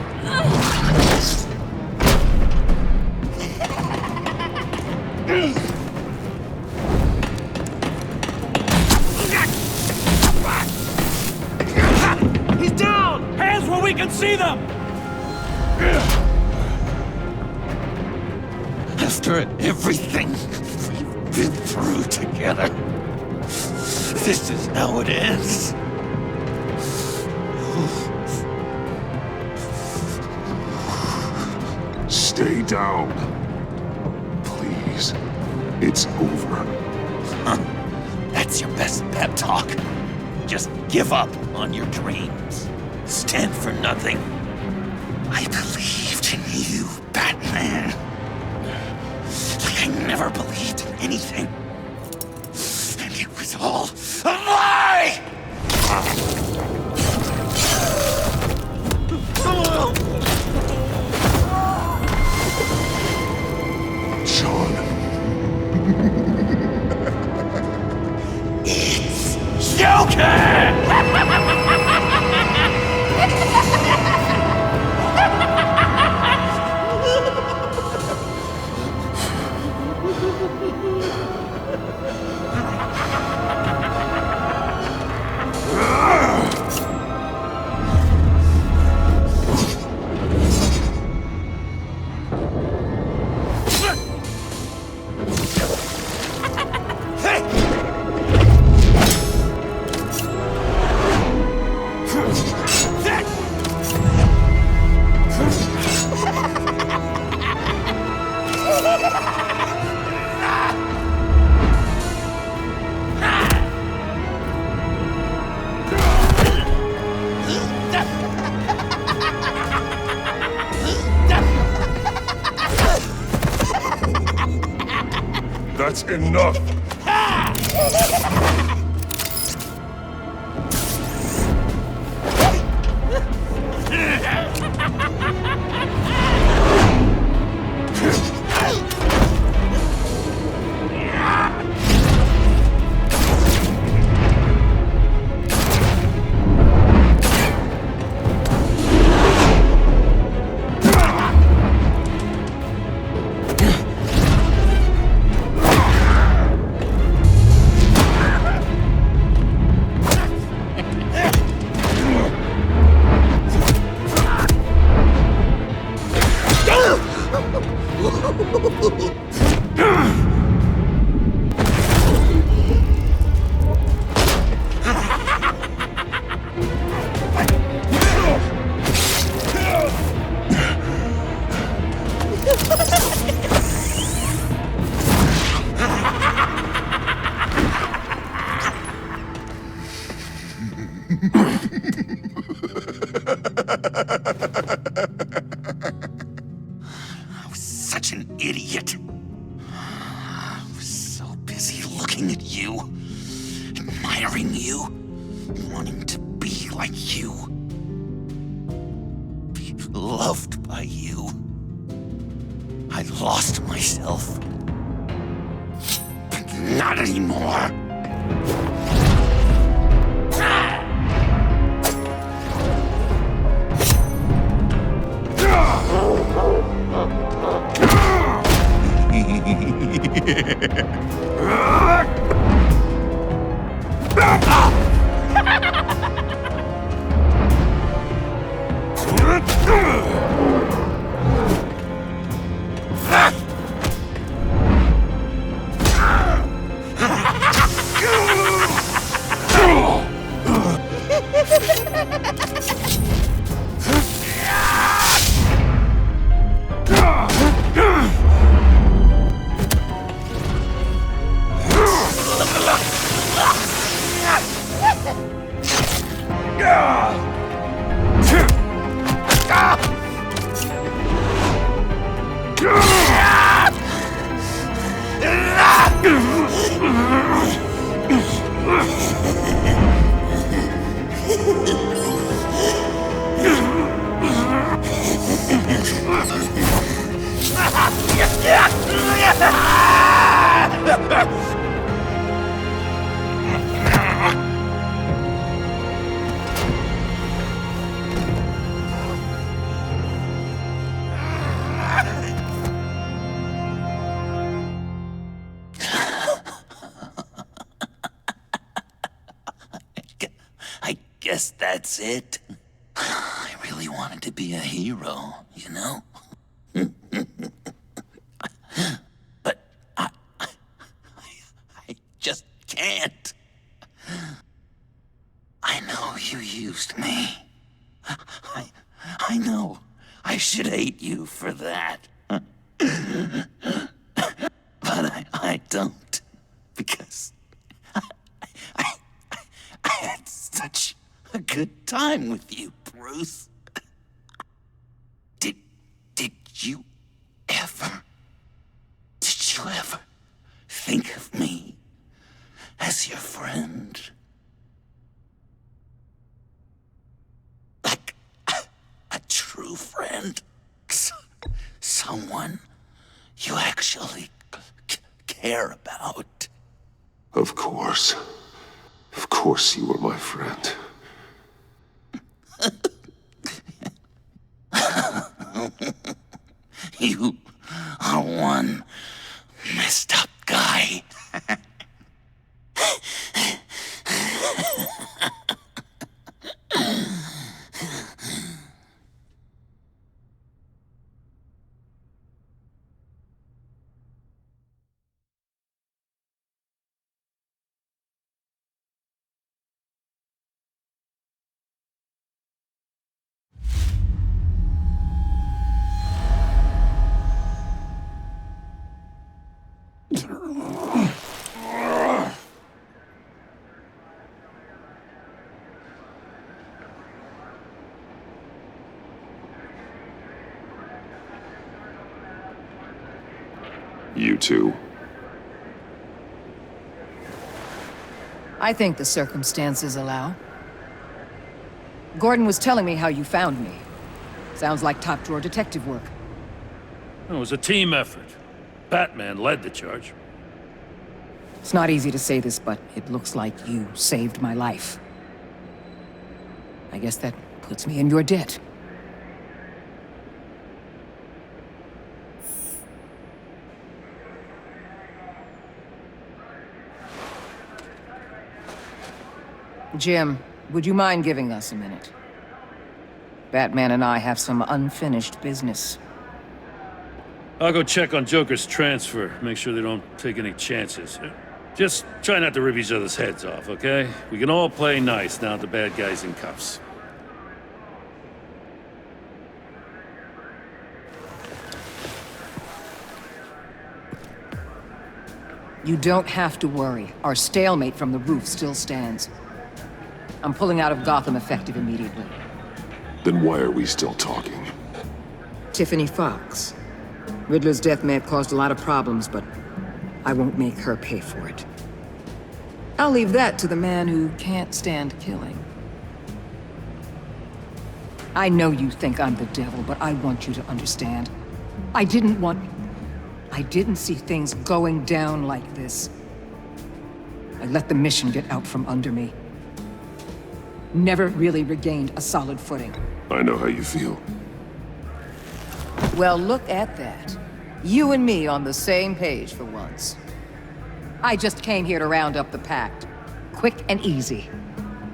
He's down! Hands where we can see them! After everything we've been through together, this is how it ends. Stay down. Please. It's over. Huh. That's your best pep talk. Just give up on your dreams. Stand for nothing. I believed in you, Batman. Like I never believed in anything. And it was all a lie! Sean. It's Joker! That's enough! I was such an idiot. I was so busy looking at you, admiring you, wanting to be like you, be loved by you. I lost myself. But not anymore. I guess that's it. I really wanted to be a hero, you know? But I just can't. I know you used me. I know I should hate you for that. But I don't. Because I had such a good time with you, Bruce. Did you ever think of me as your friend? Like a true friend? Someone you actually care about? Of course. Of course you were my friend. You are one messed up guy. You two. I think the circumstances allow. Gordon was telling me how you found me. Sounds like top-drawer detective work. It was a team effort. Batman led the charge. It's not easy to say this, but it looks like you saved my life. I guess that puts me in your debt. Jim, would you mind giving us a minute? Batman and I have some unfinished business. I'll go check on Joker's transfer, make sure they don't take any chances. Just try not to rip each other's heads off, okay? We can all play nice now that the bad guy's in cuffs. You don't have to worry. Our stalemate from the roof still stands. I'm pulling out of Gotham effective immediately. Then why are we still talking? Tiffany Fox. Riddler's death may have caused a lot of problems, but I won't make her pay for it. I'll leave that to the man who can't stand killing. I know you think I'm the devil, but I want you to understand. I didn't see things going down like this. I let the mission get out from under me. Never really regained a solid footing. I know how you feel. Well, look at that. You and me on the same page for once. I just came here to round up the pact. Quick and easy.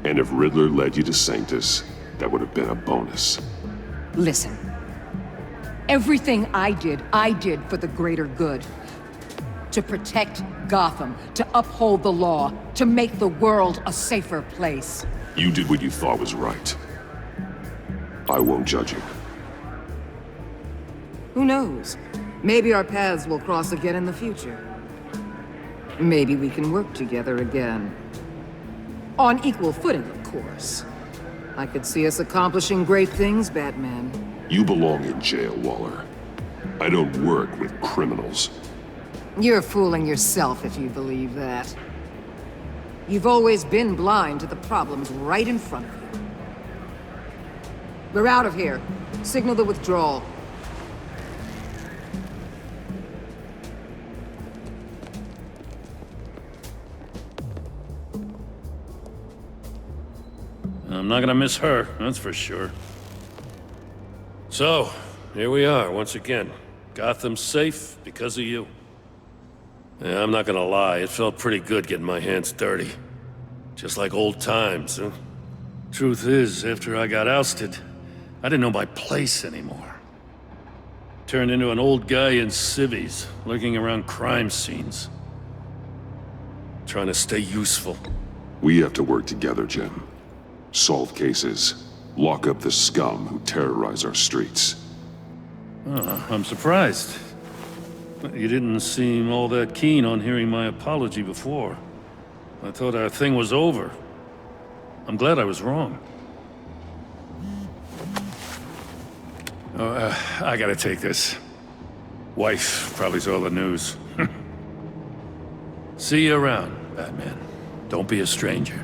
And if Riddler led you to Sanctus, that would have been a bonus. Listen. Everything I did for the greater good. To protect Gotham, to uphold the law, to make the world a safer place. You did what you thought was right. I won't judge you. Who knows? Maybe our paths will cross again in the future. Maybe we can work together again. On equal footing, of course. I could see us accomplishing great things, Batman. You belong in jail, Waller. I don't work with criminals. You're fooling yourself if you believe that. You've always been blind to the problems right in front of you. We're out of here. Signal the withdrawal. I'm not gonna miss her, that's for sure. So, here we are once again. Gotham's safe because of you. Yeah, I'm not gonna lie, it felt pretty good getting my hands dirty. Just like old times, huh? Truth is, after I got ousted, I didn't know my place anymore. Turned into an old guy in civvies, lurking around crime scenes. Trying to stay useful. We have to work together, Jim. Solve cases. Lock up the scum who terrorize our streets. Oh, I'm surprised. You didn't seem all that keen on hearing my apology before. I thought our thing was over. I'm glad I was wrong. Oh, I gotta take this. Wife probably saw the news. See you around, Batman. Don't be a stranger.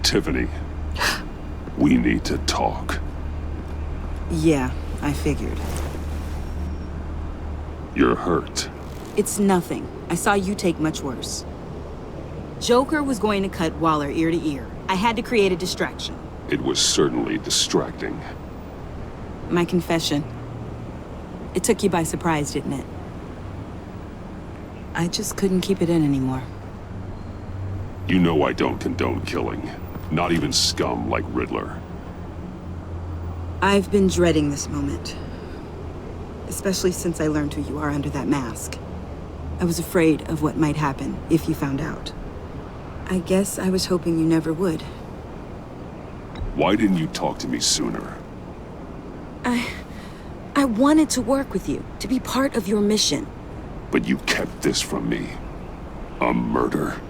Tiffany, we need to talk. Yeah, I figured. You're hurt. It's nothing. I saw you take much worse. Joker was going to cut Waller ear to ear. I had to create a distraction. It was certainly distracting. My confession. It took you by surprise, didn't it? I just couldn't keep it in anymore. You know I don't condone killing. Not even scum like Riddler. I've been dreading this moment. Especially since I learned who you are under that mask. I was afraid of what might happen if you found out. I guess I was hoping you never would. Why didn't you talk to me sooner? I wanted to work with you, to be part of your mission. But you kept this from me. A murder.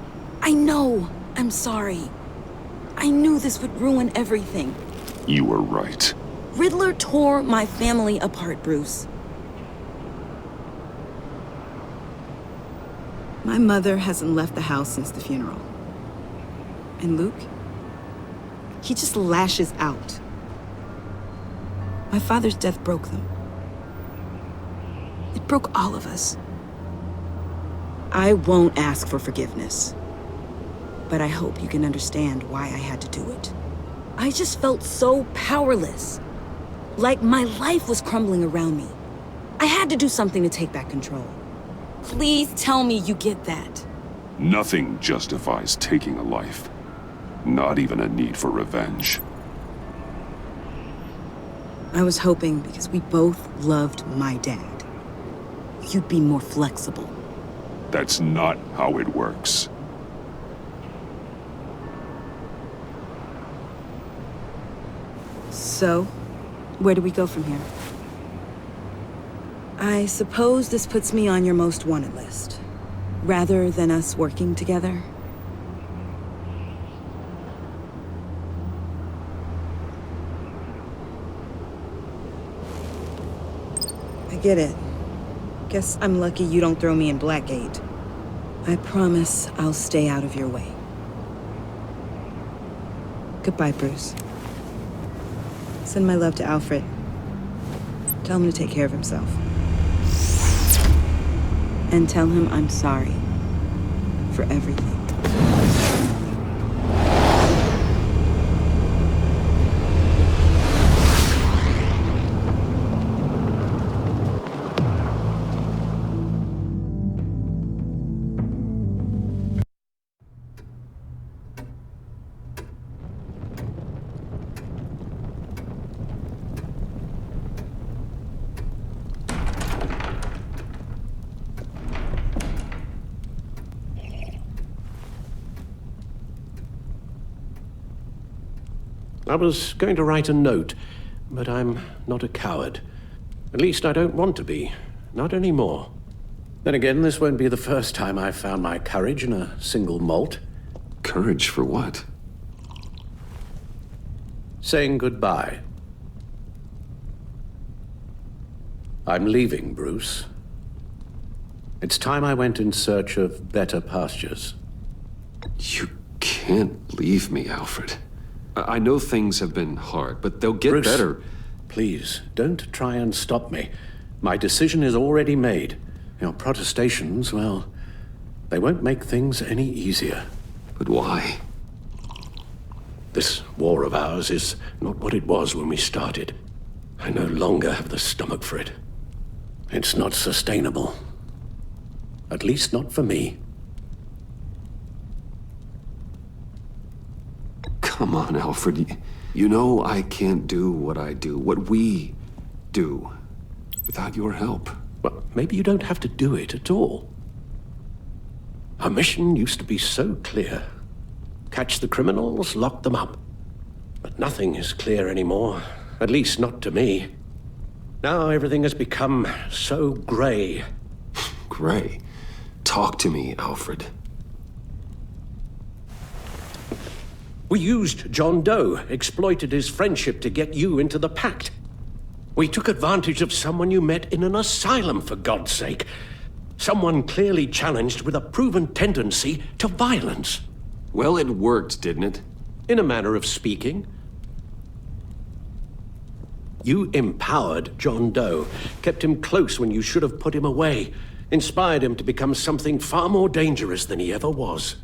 I know. I'm sorry. I knew this would ruin everything. You were right. Riddler tore my family apart, Bruce. My mother hasn't left the house since the funeral. And Luke? He just lashes out. My father's death broke them. It broke all of us. I won't ask for forgiveness. But I hope you can understand why I had to do it. I just felt so powerless. Like my life was crumbling around me. I had to do something to take back control. Please tell me you get that. Nothing justifies taking a life. Not even a need for revenge. I was hoping because we both loved my dad, you'd be more flexible. That's not how it works. So, where do we go from here? I suppose this puts me on your most wanted list, rather than us working together. I get it. Guess I'm lucky you don't throw me in Blackgate. I promise I'll stay out of your way. Goodbye, Bruce. Send my love to Alfred. Tell him to take care of himself. And tell him I'm sorry for everything. I was going to write a note, but I'm not a coward. At least I don't want to be. Not anymore. Then again, this won't be the first time I've found my courage in a single malt. Courage for what? Saying goodbye. I'm leaving, Bruce. It's time I went in search of better pastures. You can't leave me, Alfred. I know things have been hard, but they'll get Bruce, better. Please, don't try and stop me. My decision is already made. Your protestations, well, they won't make things any easier. But why? This war of ours is not what it was when we started. I no longer have the stomach for it. It's not sustainable. At least not for me. Come on, Alfred. You know I can't do what I do, what we do, without your help. Well, maybe you don't have to do it at all. Our mission used to be so clear. Catch the criminals, lock them up. But nothing is clear anymore, at least not to me. Now everything has become so gray. Gray? Talk to me, Alfred. We used John Doe, exploited his friendship to get you into the pact. We took advantage of someone you met in an asylum, for God's sake. Someone clearly challenged with a proven tendency to violence. Well, it worked, didn't it? In a manner of speaking. You empowered John Doe, kept him close when you should have put him away, inspired him to become something far more dangerous than he ever was.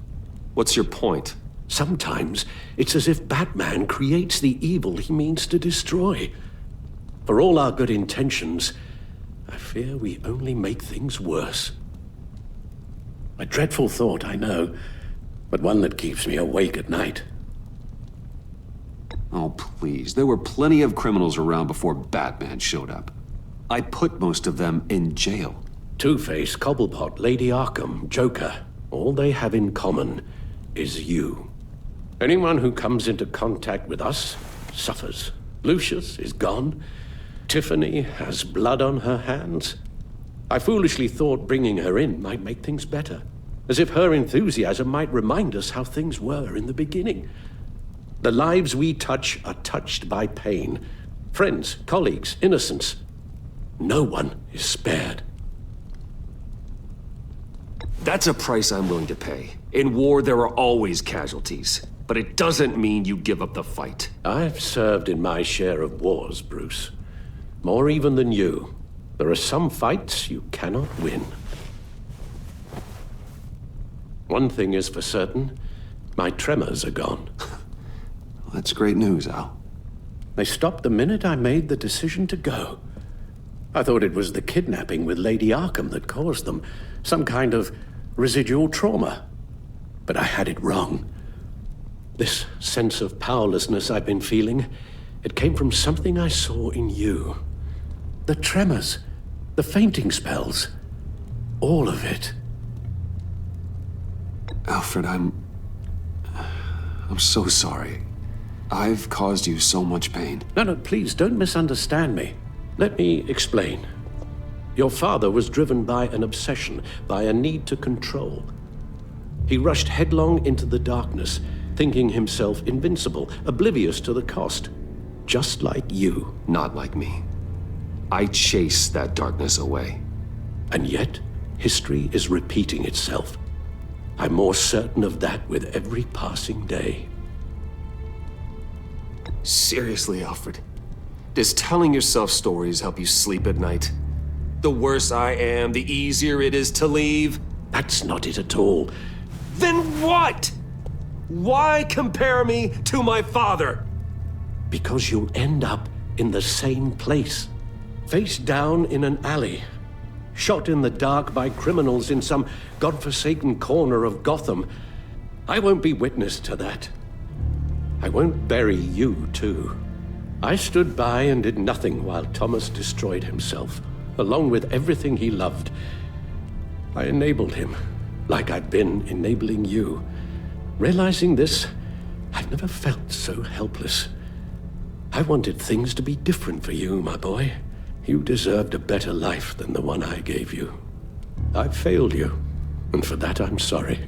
What's your point? Sometimes it's as if Batman creates the evil he means to destroy. For all our good intentions, I fear we only make things worse. A dreadful thought, I know, but one that keeps me awake at night. Oh, please. There were plenty of criminals around before Batman showed up. I put most of them in jail. Two-Face, Cobblepot, Lady Arkham, Joker, all they have in common is you. Anyone who comes into contact with us suffers. Lucius is gone. Tiffany has blood on her hands. I foolishly thought bringing her in might make things better, as if her enthusiasm might remind us how things were in the beginning. The lives we touch are touched by pain. Friends, colleagues, innocents. No one is spared. That's a price I'm willing to pay. In war, there are always casualties. But it doesn't mean you give up the fight. I've served in my share of wars, Bruce. More even than you. There are some fights you cannot win. One thing is for certain, my tremors are gone. That's great news, Al. They stopped the minute I made the decision to go. I thought it was the kidnapping with Lady Arkham that caused them. Some kind of residual trauma. But I had it wrong. This sense of powerlessness I've been feeling, it came from something I saw in you. The tremors, the fainting spells, all of it. Alfred, I'm so sorry. I've caused you so much pain. No, please don't misunderstand me. Let me explain. Your father was driven by an obsession, by a need to control. He rushed headlong into the darkness, thinking himself invincible, oblivious to the cost. Just like you. Not like me. I chased that darkness away. And yet, history is repeating itself. I'm more certain of that with every passing day. Seriously, Alfred? Does telling yourself stories help you sleep at night? The worse I am, the easier it is to leave? That's not it at all. Then what? Why compare me to my father? Because you'll end up in the same place. Face down in an alley. Shot in the dark by criminals in some godforsaken corner of Gotham. I won't be witness to that. I won't bury you, too. I stood by and did nothing while Thomas destroyed himself, along with everything he loved. I enabled him, like I'd been enabling you. Realizing this, I've never felt so helpless. I wanted things to be different for you, my boy. You deserved a better life than the one I gave you. I failed you, and for that I'm sorry.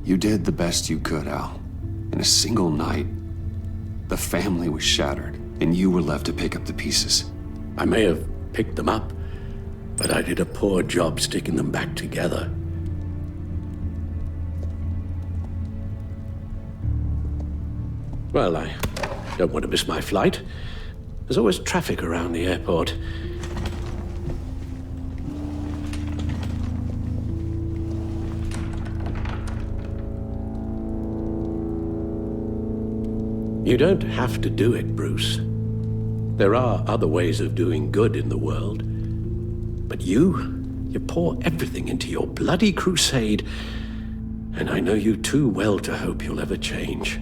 You did the best you could, Al. In a single night, the family was shattered, and you were left to pick up the pieces. I may have picked them up, but I did a poor job sticking them back together. Well, I don't want to miss my flight. There's always traffic around the airport. You don't have to do it, Bruce. There are other ways of doing good in the world. But you pour everything into your bloody crusade, and I know you too well to hope you'll ever change.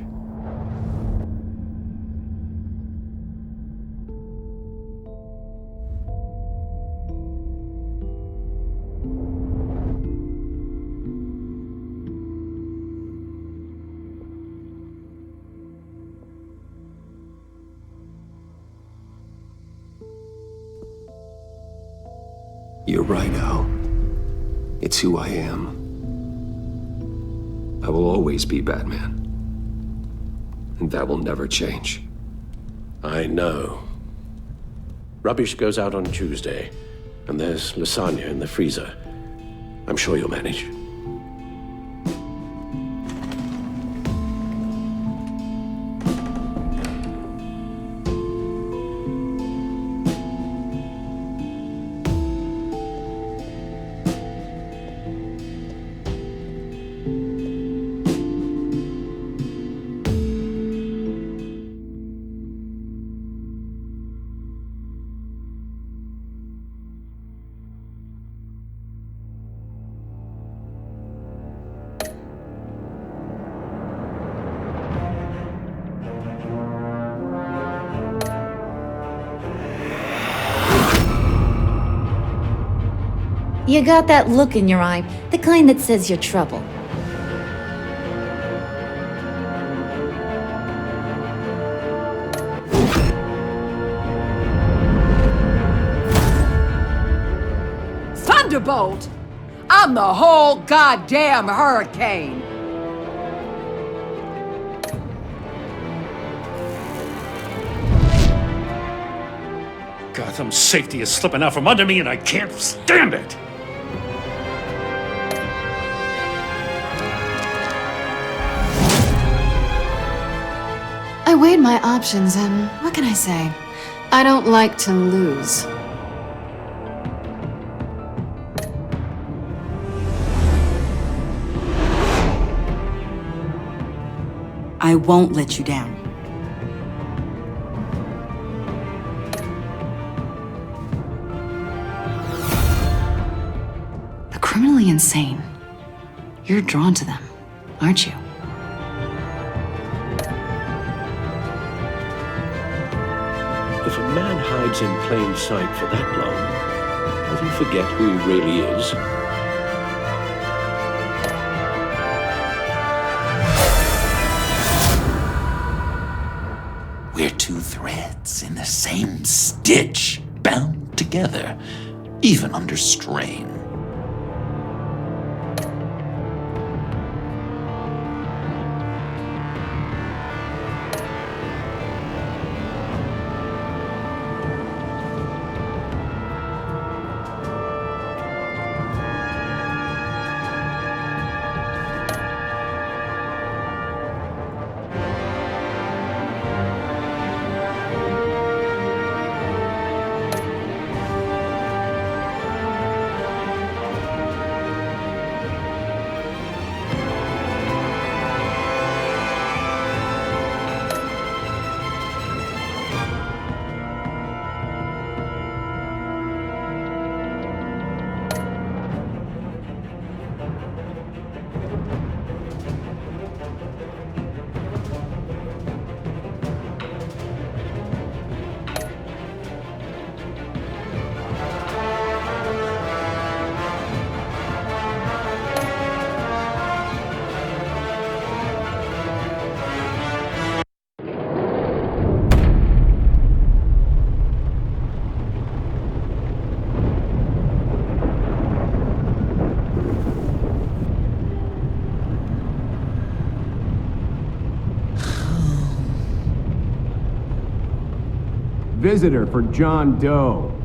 You're right, Al. It's who I am. I will always be Batman. And that will never change. I know. Rubbish goes out on Tuesday, and there's lasagna in the freezer. I'm sure you'll manage. You got that look in your eye, the kind that says you're trouble. Thunderbolt! I'm the whole goddamn hurricane! Gotham's safety is slipping out from under me, and I can't stand it! I weighed my options, and what can I say? I don't like to lose. I won't let you down. The criminally insane. You're drawn to them, aren't you? If a man hides in plain sight for that long, does he forget who he really is? We're two threads in the same stitch, bound together, even under strain. Visitor for John Doe.